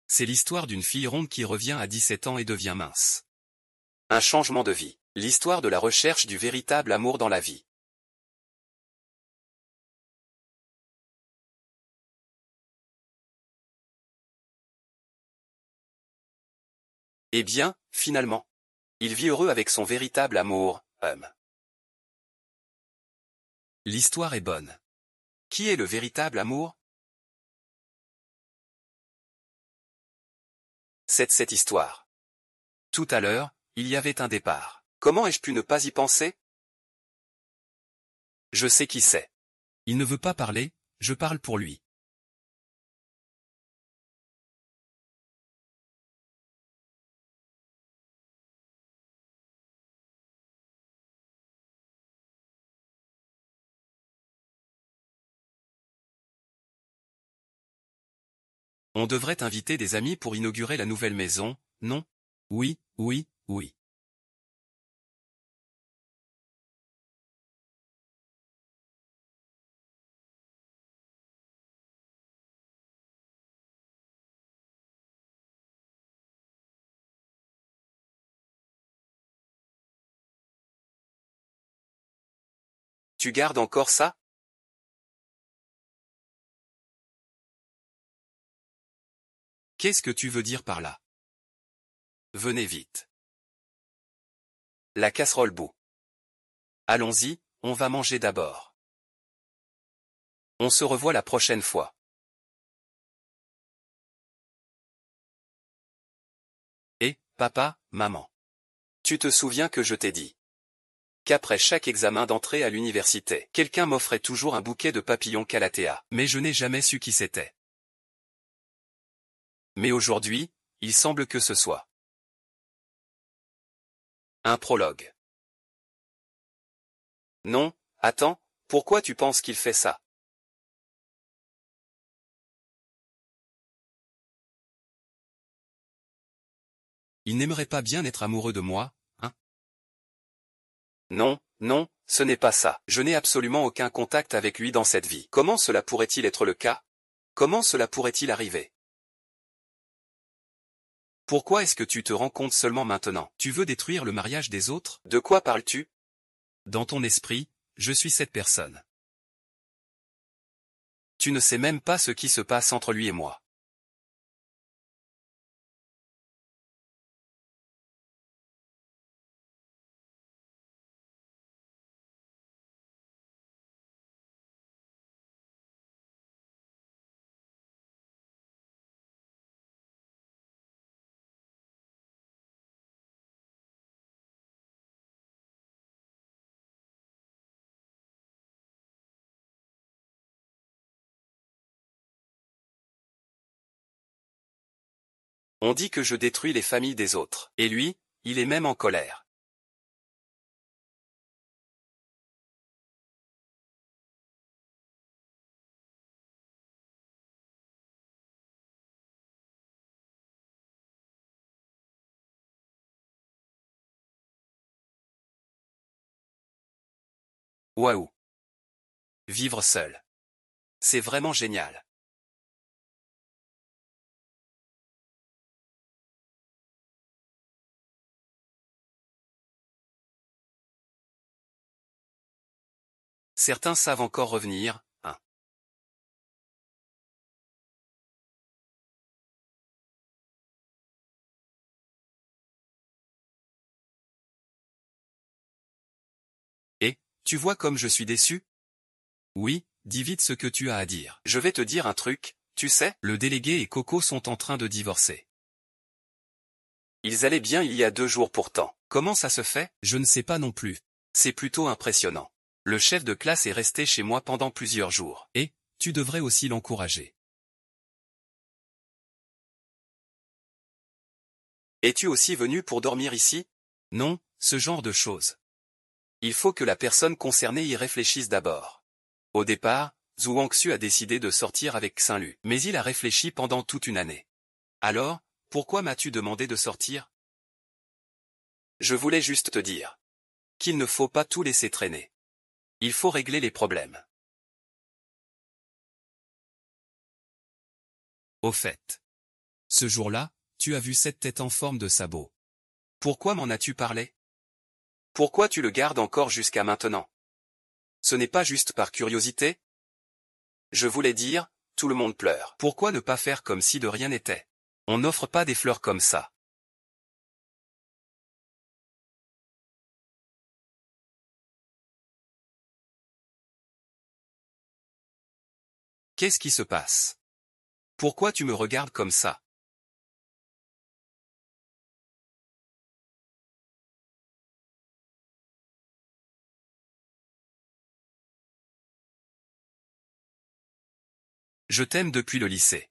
C'est l'histoire d'une fille ronde qui revient à 17 ans et devient mince. Un changement de vie. L'histoire de la recherche du véritable amour dans la vie. Eh bien, finalement, il vit heureux avec son véritable amour, L'histoire est bonne. Qui est le véritable amour? C'est cette histoire. Tout à l'heure, il y avait un départ. Comment ai-je pu ne pas y penser? Je sais qui c'est. Il ne veut pas parler, je parle pour lui. On devrait inviter des amis pour inaugurer la nouvelle maison, non? Oui, oui, oui. Tu gardes encore ça? Qu'est-ce que tu veux dire par là? Venez vite. La casserole bout. Allons-y, on va manger d'abord. On se revoit la prochaine fois. Et, papa, maman. Tu te souviens que je t'ai dit qu'après chaque examen d'entrée à l'université, quelqu'un m'offrait toujours un bouquet de papillons Calathea, Mais je n'ai jamais su qui c'était. mais aujourd'hui, il semble que ce soit un prologue. Non, attends, pourquoi tu penses qu'il fait ça? Il n'aimerait pas bien être amoureux de moi, hein? Non, non, ce n'est pas ça. Je n'ai absolument aucun contact avec lui dans cette vie. Comment cela pourrait-il être le cas? Comment cela pourrait-il arriver? Pourquoi est-ce que tu te rends compte seulement maintenant? Tu veux détruire le mariage des autres? De quoi parles-tu? Dans ton esprit, je suis cette personne. Tu ne sais même pas ce qui se passe entre lui et moi. On dit que je détruis les familles des autres. Et lui, il est même en colère. Waouh! Vivre seul. C'est vraiment génial. Certains savent encore revenir, hein. Et, tu vois comme je suis déçu? Oui, dis vite ce que tu as à dire. Je vais te dire un truc, tu sais, Le délégué et Coco sont en train de divorcer. ils allaient bien il y a 2 jours pourtant. Comment ça se fait? Je ne sais pas non plus. C'est plutôt impressionnant. Le chef de classe est resté chez moi pendant plusieurs jours. Et, tu devrais aussi l'encourager. Es-tu aussi venu pour dormir ici? Non, ce genre de choses. Il faut que la personne concernée y réfléchisse d'abord. Au départ, Zhu Hangxu a décidé de sortir avec Xinlu, mais il a réfléchi pendant toute une année. Alors, pourquoi m'as-tu demandé de sortir? Je voulais juste te dire qu'il ne faut pas tout laisser traîner. Il faut régler les problèmes. Au fait. Ce jour-là, tu as vu cette tête en forme de sabot. Pourquoi m'en as-tu parlé? Pourquoi tu le gardes encore jusqu'à maintenant? Ce n'est pas juste par curiosité? Je voulais dire, tout le monde pleure. Pourquoi ne pas faire comme si de rien n'était? On n'offre pas des fleurs comme ça. Qu'est-ce qui se passe? Pourquoi tu me regardes comme ça? Je t'aime depuis le lycée.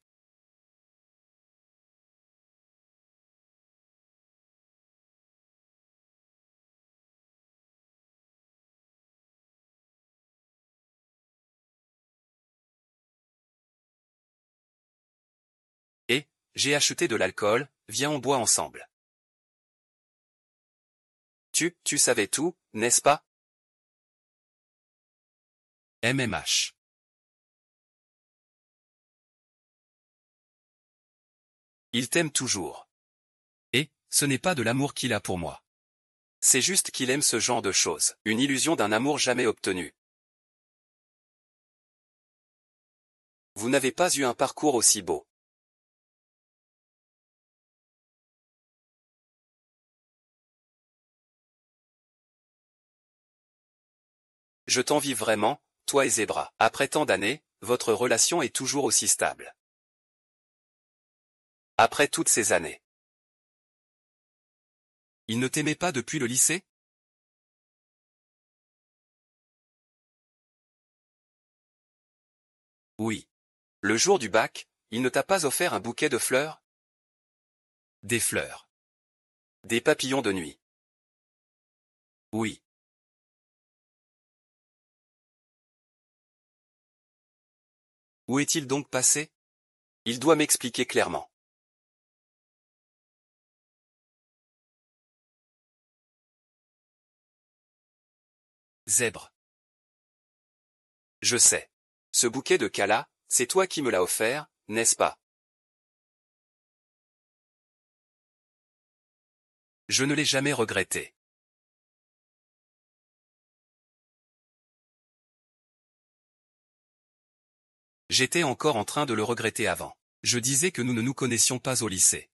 Et, j'ai acheté de l'alcool, viens on boit ensemble. Tu savais tout, n'est-ce pas? MMH. Il t'aime toujours. Et, ce n'est pas de l'amour qu'il a pour moi. C'est juste qu'il aime ce genre de choses, une illusion d'un amour jamais obtenu. Vous n'avez pas eu un parcours aussi beau. Je t'envie vraiment, toi et Zebra. Après tant d'années, votre relation est toujours aussi stable. Après toutes ces années. Il ne t'aimait pas depuis le lycée? Oui. Le jour du bac, il ne t'a pas offert un bouquet de fleurs? Des fleurs. Des papillons de nuit. Oui. Où est-il donc passé? Il doit m'expliquer clairement. Zèbre. Je sais. Ce bouquet de Kala, c'est toi qui me l'as offert, n'est-ce pas? Je ne l'ai jamais regretté. J'étais encore en train de le regretter avant. Je disais que nous ne nous connaissions pas au lycée.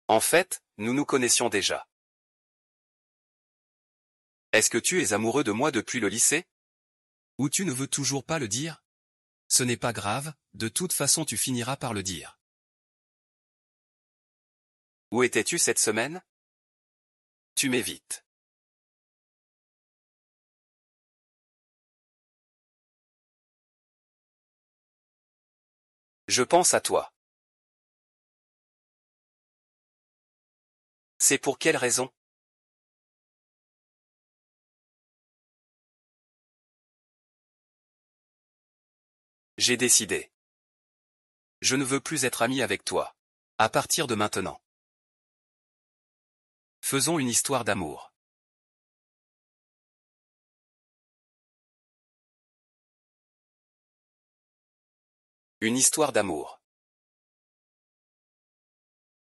En fait, nous nous connaissions déjà. Est-ce que tu es amoureux de moi depuis le lycée? Ou tu ne veux toujours pas le dire? Ce n'est pas grave, de toute façon tu finiras par le dire. Où étais-tu cette semaine? Tu m'évites. Je pense à toi. C'est pour quelle raison? J'ai décidé. Je ne veux plus être ami avec toi. À partir de maintenant. Faisons une histoire d'amour. Une histoire d'amour.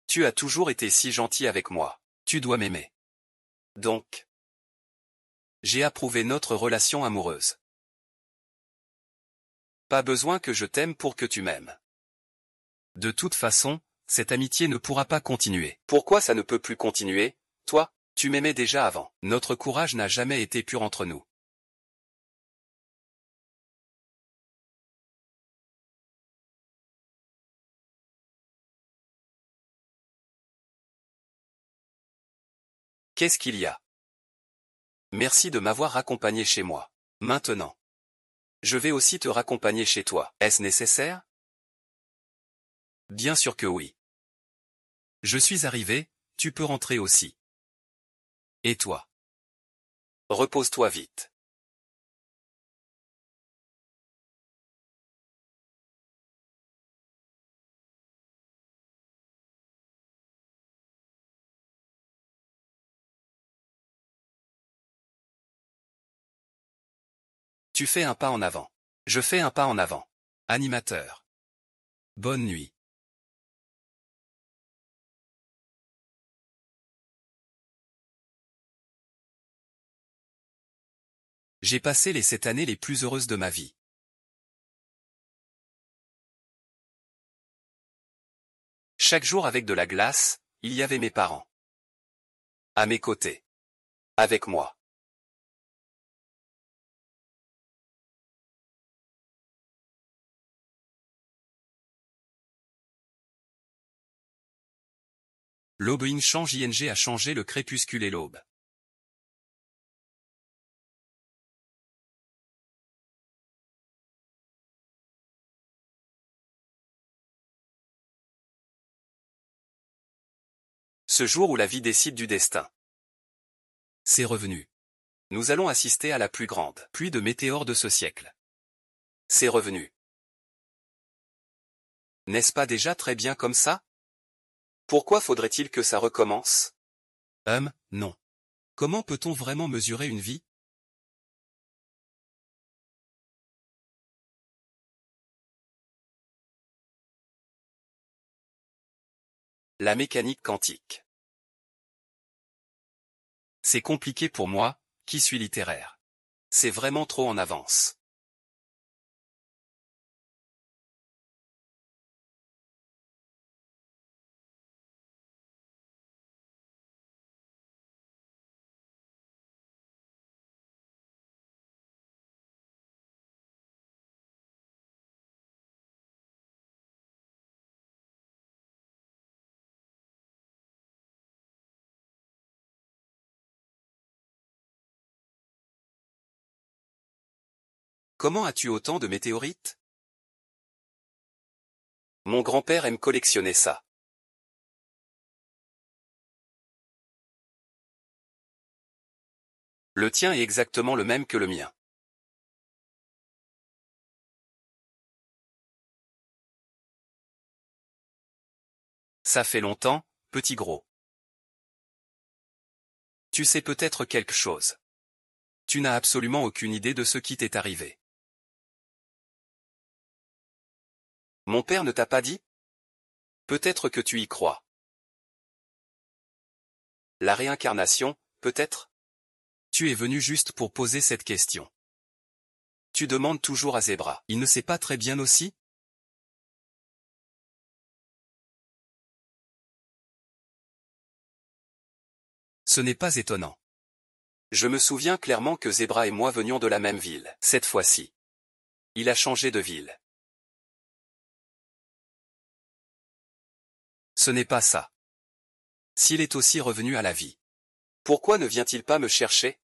Tu as toujours été si gentil avec moi. Tu dois m'aimer. Donc, j'ai approuvé notre relation amoureuse. Pas besoin que je t'aime pour que tu m'aimes. De toute façon, cette amitié ne pourra pas continuer. Pourquoi ça ne peut plus continuer? Toi, tu m'aimais déjà avant. Notre courage n'a jamais été pur entre nous. Qu'est-ce qu'il y a? Merci de m'avoir raccompagné chez moi. Maintenant, je vais aussi te raccompagner chez toi. Est-ce nécessaire? Bien sûr que oui. Je suis arrivé, tu peux rentrer aussi. Et toi? Repose-toi vite. Tu fais un pas en avant. Je fais un pas en avant. Animateur. Bonne nuit. J'ai passé les 7 années les plus heureuses de ma vie. Chaque jour avec de la glace, il y avait mes parents. À mes côtés. Avec moi. L'aube change ing a changé le crépuscule et l'aube. Ce jour où la vie décide du destin. C'est revenu. Nous allons assister à la plus grande pluie de météores de ce siècle. C'est revenu. N'est-ce pas déjà très bien comme ça? Pourquoi faudrait-il que ça recommence? Non. Comment peut-on vraiment mesurer une vie? La mécanique quantique. C'est compliqué pour moi, qui suis littéraire. C'est vraiment trop en avance. Comment as-tu autant de météorites? Mon grand-père aime collectionner ça. Le tien est exactement le même que le mien. Ça fait longtemps, petit gros. Tu sais peut-être quelque chose. Tu n'as absolument aucune idée de ce qui t'est arrivé. Mon père ne t'a pas dit? Peut-être que tu y crois. La réincarnation, peut-être? Tu es venu juste pour poser cette question. Tu demandes toujours à Zebra. Il ne sait pas très bien aussi? Ce n'est pas étonnant. Je me souviens clairement que Zebra et moi venions de la même ville, cette fois-ci. Il a changé de ville. Ce n'est pas ça. S'il est aussi revenu à la vie, pourquoi ne vient-il pas me chercher?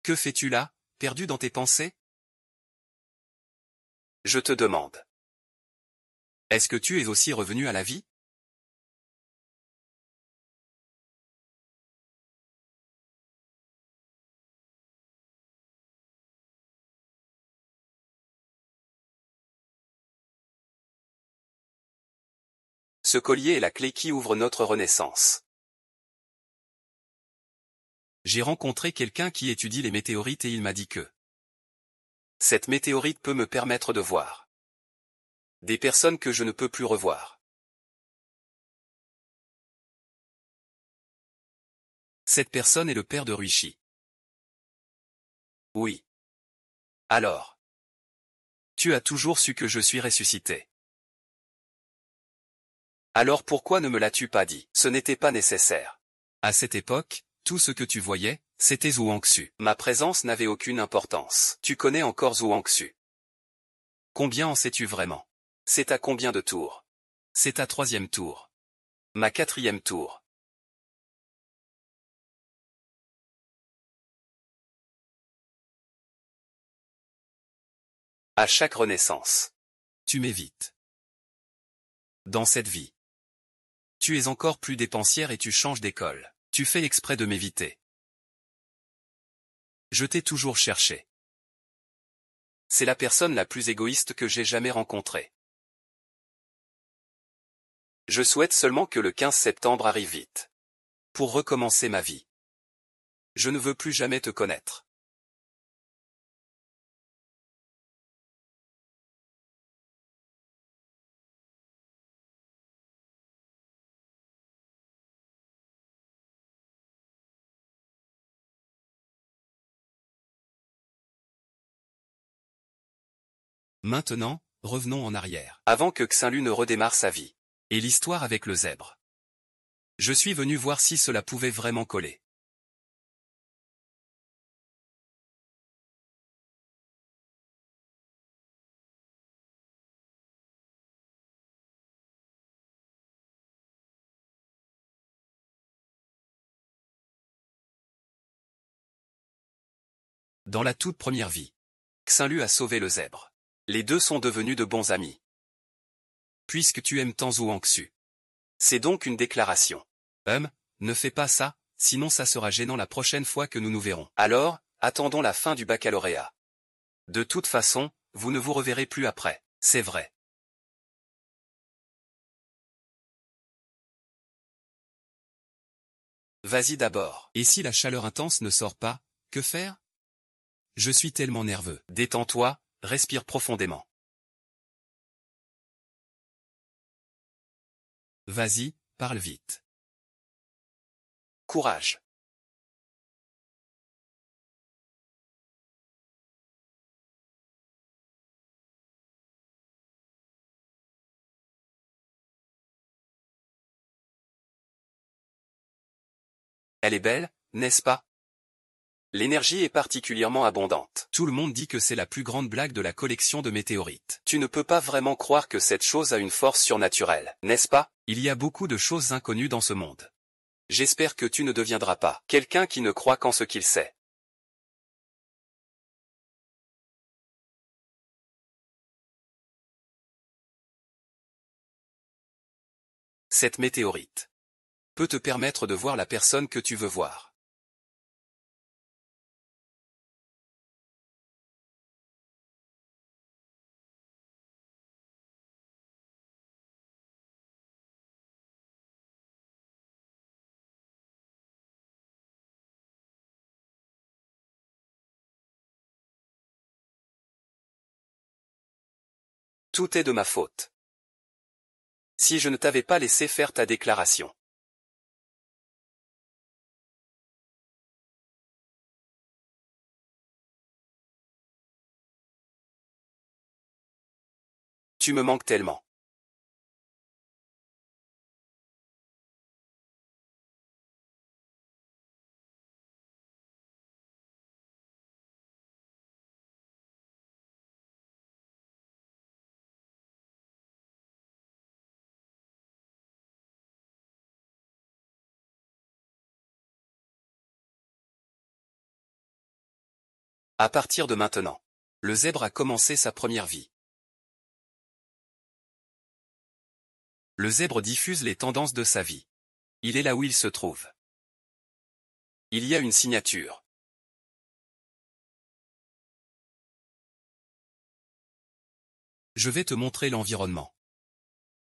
Que fais-tu là, perdu dans tes pensées? Je te demande. Est-ce que tu es aussi revenu à la vie? Ce collier est la clé qui ouvre notre renaissance. J'ai rencontré quelqu'un qui étudie les météorites et il m'a dit que cette météorite peut me permettre de voir des personnes que je ne peux plus revoir. Cette personne est le père de Ruichi. Oui. Alors. Tu as toujours su que je suis ressuscité. Alors pourquoi ne me l'as-tu pas dit? Ce n'était pas nécessaire. À cette époque, tout ce que tu voyais, c'était Zhuangxu. Ma présence n'avait aucune importance. Tu connais encore Zhuangxu. Combien en sais-tu vraiment? C'est à combien de tours? C'est ta 3e tour. Ma 4e tour. À chaque renaissance. Tu m'évites. Dans cette vie. Tu es encore plus dépensière et tu changes d'école. Tu fais exprès de m'éviter. Je t'ai toujours cherché. C'est la personne la plus égoïste que j'ai jamais rencontrée. Je souhaite seulement que le 15 septembre arrive vite. Pour recommencer ma vie. Je ne veux plus jamais te connaître. Maintenant, revenons en arrière. Avant que Xinlu ne redémarre sa vie. Et l'histoire avec le zèbre. Je suis venu voir si cela pouvait vraiment coller. Dans la toute première vie. Xinlu a sauvé le zèbre. Les deux sont devenus de bons amis. Puisque tu aimes tant Zhuangxu. C'est donc une déclaration. Ne fais pas ça, sinon ça sera gênant la prochaine fois que nous nous verrons. Alors, attendons la fin du baccalauréat. De toute façon, vous ne vous reverrez plus après, c'est vrai. Vas-y d'abord. Et si la chaleur intense ne sort pas, que faire? Je suis tellement nerveux. Détends-toi, respire profondément. Vas-y, parle vite. Courage. Elle est belle, n'est-ce pas? L'énergie est particulièrement abondante. Tout le monde dit que c'est la plus grande blague de la collection de météorites. Tu ne peux pas vraiment croire que cette chose a une force surnaturelle, n'est-ce pas? Il y a beaucoup de choses inconnues dans ce monde. J'espère que tu ne deviendras pas quelqu'un qui ne croit qu'en ce qu'il sait. Cette météorite peut te permettre de voir la personne que tu veux voir. Tout est de ma faute. Si je ne t'avais pas laissé faire ta déclaration. Tu me manques tellement. À partir de maintenant, le zèbre a commencé sa première vie. Le zèbre diffuse les tendances de sa vie. Il est là où il se trouve. Il y a une signature. Je vais te montrer l'environnement.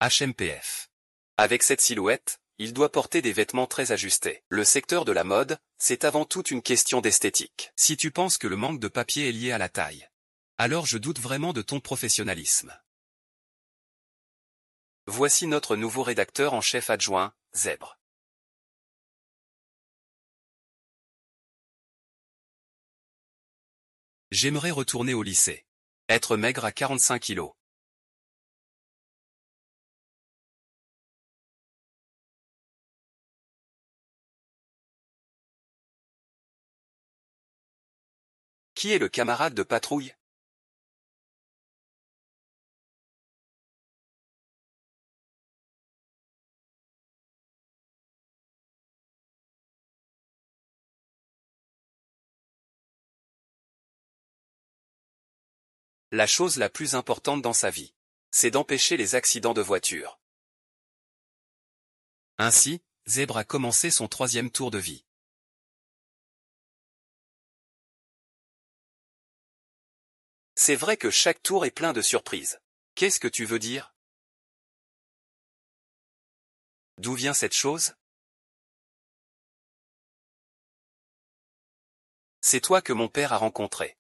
HMPF. Avec cette silhouette, il doit porter des vêtements très ajustés. Le secteur de la mode, c'est avant tout une question d'esthétique. Si tu penses que le manque de papier est lié à la taille, alors je doute vraiment de ton professionnalisme. Voici notre nouveau rédacteur en chef adjoint, Zèbre. J'aimerais retourner au lycée. Être maigre à 45 kilos. Qui est le camarade de patrouille? La chose la plus importante dans sa vie, c'est d'empêcher les accidents de voiture. Ainsi, Zèbre a commencé son 3e tour de vie. C'est vrai que chaque tour est plein de surprises. Qu'est-ce que tu veux dire? D'où vient cette chose? C'est toi que mon père a rencontré.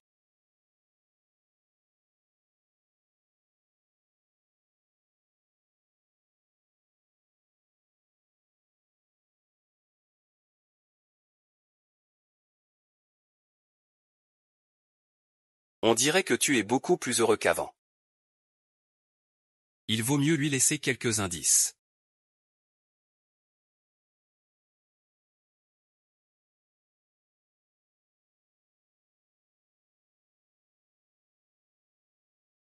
On dirait que tu es beaucoup plus heureux qu'avant. Il vaut mieux lui laisser quelques indices.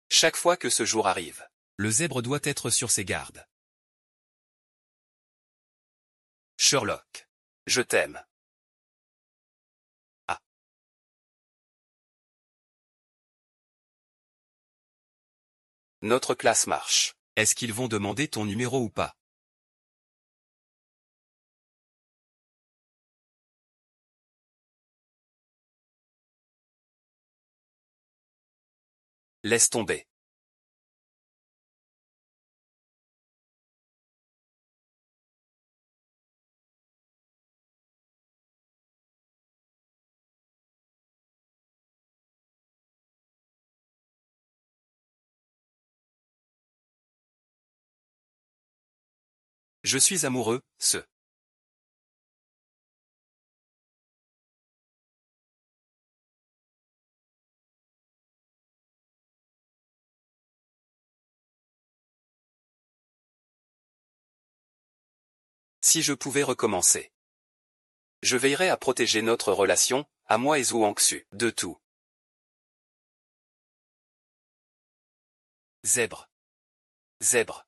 Chaque fois que ce jour arrive, le zèbre doit être sur ses gardes. Sherlock. Je t'aime. Ah. Notre classe marche. Est-ce qu'ils vont demander ton numéro ou pas? Laisse tomber. Je suis amoureux, ce. Si je pouvais recommencer. Je veillerais à protéger notre relation, à moi et Zhuang Xu, de tout. Zèbre. Zèbre.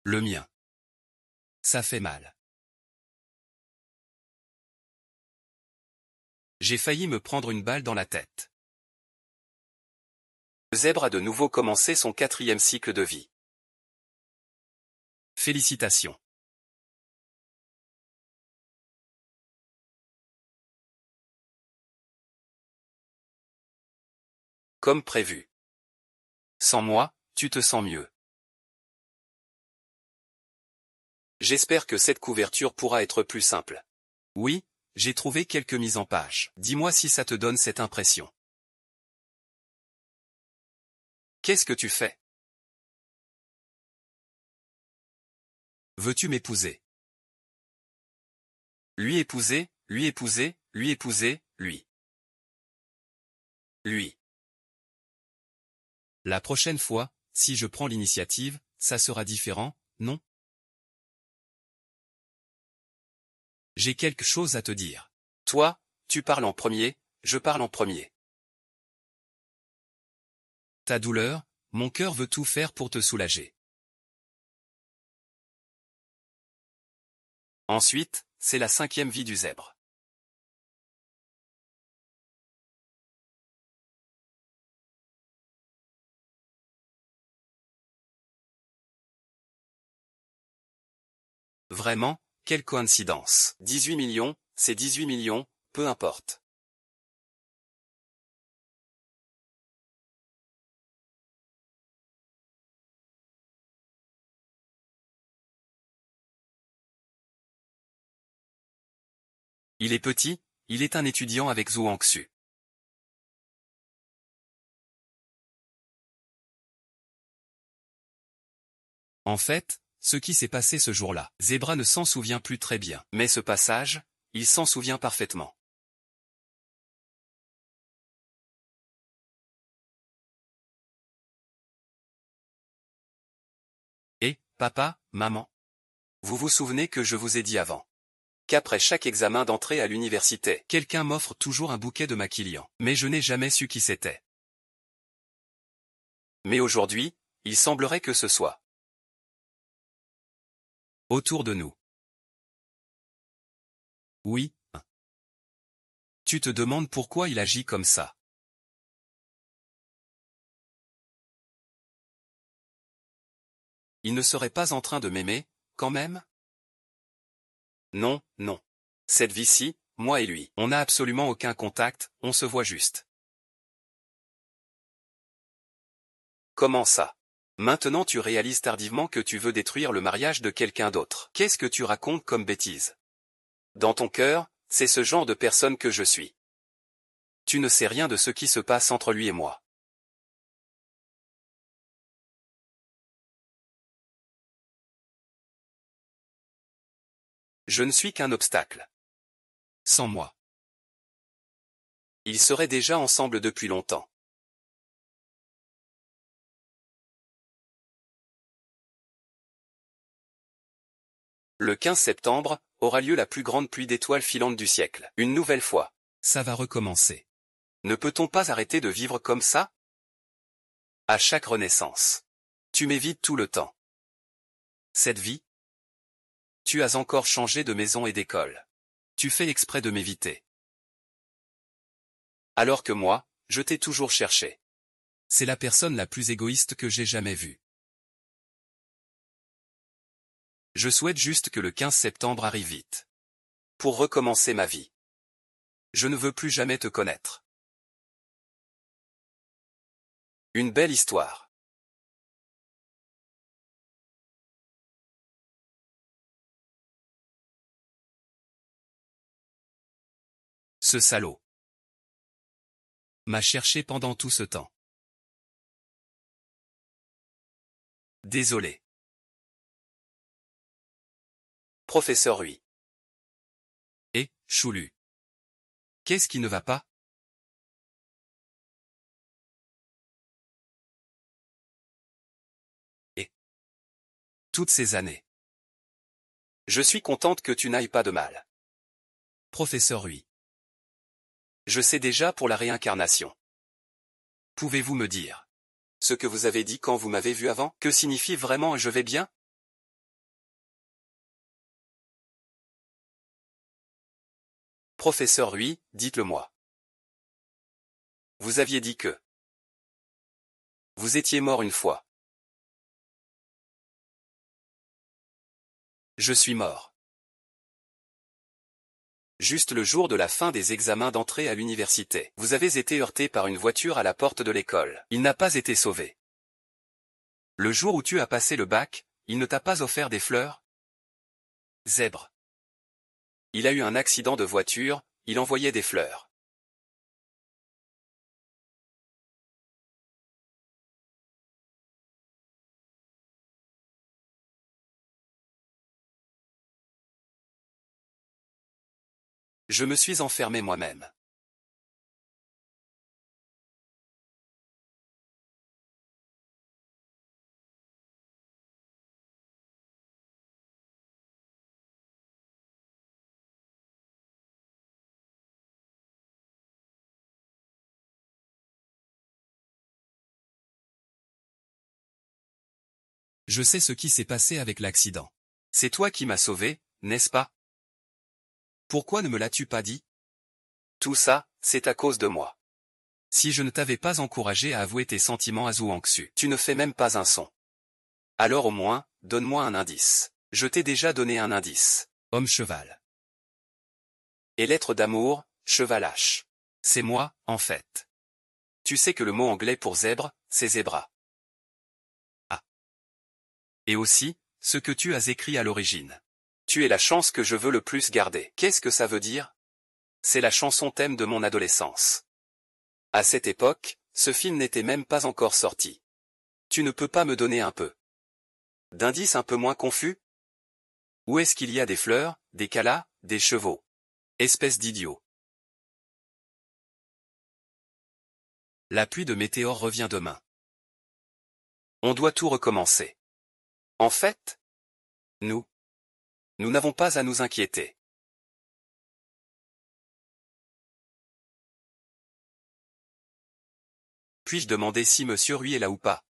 Le mien. Ça fait mal. J'ai failli me prendre une balle dans la tête. Le zèbre a de nouveau commencé son 4e cycle de vie. Félicitations. Comme prévu. Sans moi, tu te sens mieux. J'espère que cette couverture pourra être plus simple. Oui, j'ai trouvé quelques mises en page. Dis-moi si ça te donne cette impression. Qu'est-ce que tu fais? Veux-tu m'épouser? Lui épouser, lui épouser, lui épouser, lui. Lui. La prochaine fois, si je prends l'initiative, ça sera différent, non? J'ai quelque chose à te dire. Toi, tu parles en premier, je parle en premier. Ta douleur, mon cœur veut tout faire pour te soulager. Ensuite, c'est la 5e vie du zèbre. Vraiment, quelle coïncidence. 18 millions, c'est 18 millions, peu importe. Il est petit, il est un étudiant avec Zhuangxu. En fait, ce qui s'est passé ce jour-là, Zebra ne s'en souvient plus très bien. Mais ce passage, il s'en souvient parfaitement. Et, papa, maman, Vous vous souvenez que je vous ai dit avant qu'après chaque examen d'entrée à l'université, quelqu'un m'offre toujours un bouquet de maquillants. Mais je n'ai jamais su qui c'était. mais aujourd'hui, il semblerait que ce soit Autour de nous. Oui. Tu te demandes pourquoi il agit comme ça. Il ne serait pas en train de m'aimer, quand même? Non, non. Cette vie-ci, moi et lui, On n'a absolument aucun contact, on se voit juste. comment ça? Maintenant tu réalises tardivement que tu veux détruire le mariage de quelqu'un d'autre. Qu'est-ce que tu racontes comme bêtise? Dans ton cœur, c'est ce genre de personne que je suis. Tu ne sais rien de ce qui se passe entre lui et moi. Je ne suis qu'un obstacle. Sans moi. Ils seraient déjà ensemble depuis longtemps. Le 15 septembre, aura lieu la plus grande pluie d'étoiles filantes du siècle. Une nouvelle fois. Ça va recommencer. Ne peut-on pas arrêter de vivre comme ça? À chaque renaissance. Tu m'évites tout le temps. Cette vie? Tu as encore changé de maison et d'école. Tu fais exprès de m'éviter. Alors que moi, je t'ai toujours cherché. C'est la personne la plus égoïste que j'ai jamais vue. Je souhaite juste que le 15 septembre arrive vite. Pour recommencer ma vie. Je ne veux plus jamais te connaître. Une belle histoire. Ce salaud m'a cherché pendant tout ce temps. Désolé. Professeur Hui. Et, Choulu. Qu'est-ce qui ne va pas? Et toutes ces années. Je suis contente que tu n'ailles pas de mal. Professeur Hui. Je sais déjà pour la réincarnation. Pouvez-vous me dire Ce que vous avez dit quand vous m'avez vu avant, que signifie vraiment je vais bien? Professeur Hui, dites-le-moi. Vous aviez dit que vous étiez mort une fois. Je suis mort. Juste le jour de la fin des examens d'entrée à l'université. Vous avez été heurté par une voiture à la porte de l'école. Il n'a pas été sauvé. Le jour où tu as passé le bac, il ne t'a pas offert des fleurs? Zèbre. Il a eu un accident de voiture, il envoyait des fleurs. Je me suis enfermé moi-même. Je sais ce qui s'est passé avec l'accident. C'est toi qui m'as sauvé, n'est-ce pas? Pourquoi ne me l'as-tu pas dit? Tout ça, c'est à cause de moi. Si je ne t'avais pas encouragé à avouer tes sentiments à Zhuangxu, Tu ne fais même pas un son. Alors au moins, donne-moi un indice. Je t'ai déjà donné un indice. homme-cheval. Et lettre d'amour, chevalache. C'est moi, en fait. Tu sais que le mot anglais pour zèbre, c'est zebra. Et aussi, ce que tu as écrit à l'origine. Tu es la chance que je veux le plus garder. Qu'est-ce que ça veut dire? C'est la chanson thème de mon adolescence. À cette époque, ce film n'était même pas encore sorti. Tu ne peux pas me donner un peu d'indices un peu moins confus? Où est-ce qu'il y a des fleurs, des calas, des chevaux? Espèce d'idiot. La pluie de météores revient demain. On doit tout recommencer. En fait, nous n'avons pas à nous inquiéter. Puis-je demander si Monsieur Hui est là ou pas?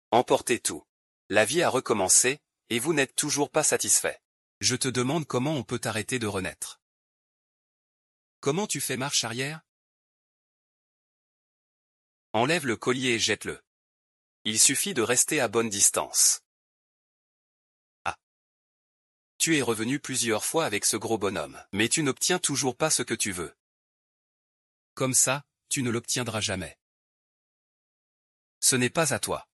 Emportez tout. La vie a recommencé, et vous n'êtes toujours pas satisfait. Je te demande comment on peut arrêter de renaître. Comment tu fais marche arrière? Enlève le collier et jette-le. Il suffit de rester à bonne distance. Ah. Tu es revenu plusieurs fois avec ce gros bonhomme, mais tu n'obtiens toujours pas ce que tu veux. Comme ça, tu ne l'obtiendras jamais. Ce n'est pas à toi.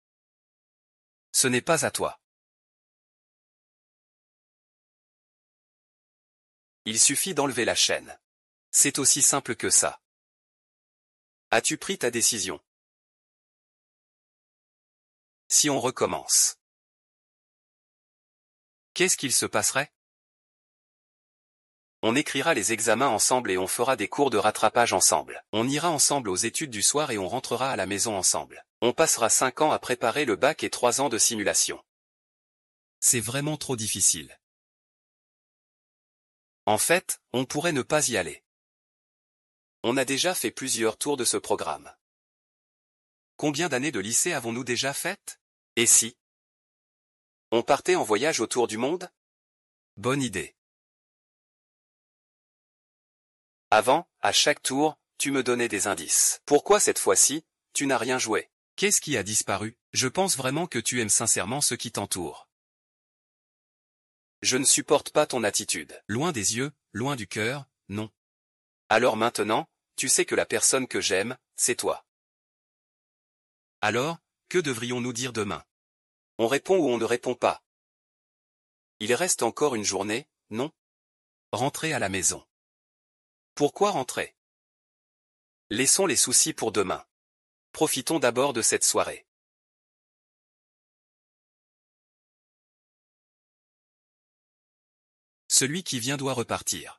Ce n'est pas à toi. Il suffit d'enlever la chaîne. C'est aussi simple que ça. As-tu pris ta décision? Si on recommence, qu'est-ce qu'il se passerait? On écrira les examens ensemble et on fera des cours de rattrapage ensemble. On ira ensemble aux études du soir et on rentrera à la maison ensemble. On passera 5 ans à préparer le bac et 3 ans de simulation. C'est vraiment trop difficile. En fait, on pourrait ne pas y aller. On a déjà fait plusieurs tours de ce programme. Combien d'années de lycée avons-nous déjà faites? Et si on partait en voyage autour du monde? Bonne idée. Avant, à chaque tour, tu me donnais des indices. Pourquoi cette fois-ci, tu n'as rien joué? Qu'est-ce qui a disparu? Je pense vraiment que tu aimes sincèrement ce qui t'entoure. Je ne supporte pas ton attitude. Loin des yeux, loin du cœur, non. Alors maintenant, tu sais que la personne que j'aime, c'est toi. Alors, que devrions-nous dire demain? On répond ou on ne répond pas. Il reste encore une journée, non? Rentrer à la maison. Pourquoi rentrer? Laissons les soucis pour demain. Profitons d'abord de cette soirée. Celui qui vient doit repartir.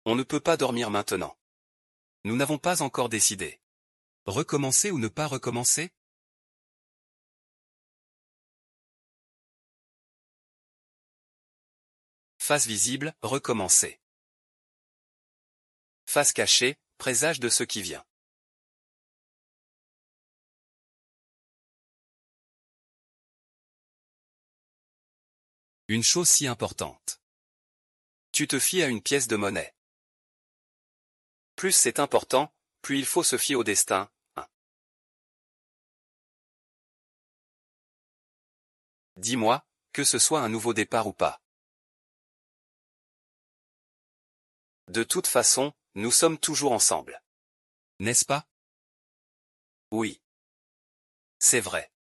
On ne peut pas dormir maintenant. Nous n'avons pas encore décidé. Recommencer ou ne pas recommencer? Face visible, recommencer. Face cachée, présage de ce qui vient. Une chose si importante. Tu te fies à une pièce de monnaie. Plus c'est important, plus il faut se fier au destin. 1. Dis-moi, que ce soit un nouveau départ ou pas. De toute façon, nous sommes toujours ensemble. N'est-ce pas? Oui. C'est vrai.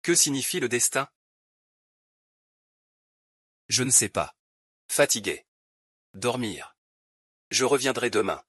Que signifie le destin? Je ne sais pas. Fatigué. Dormir. Je reviendrai demain.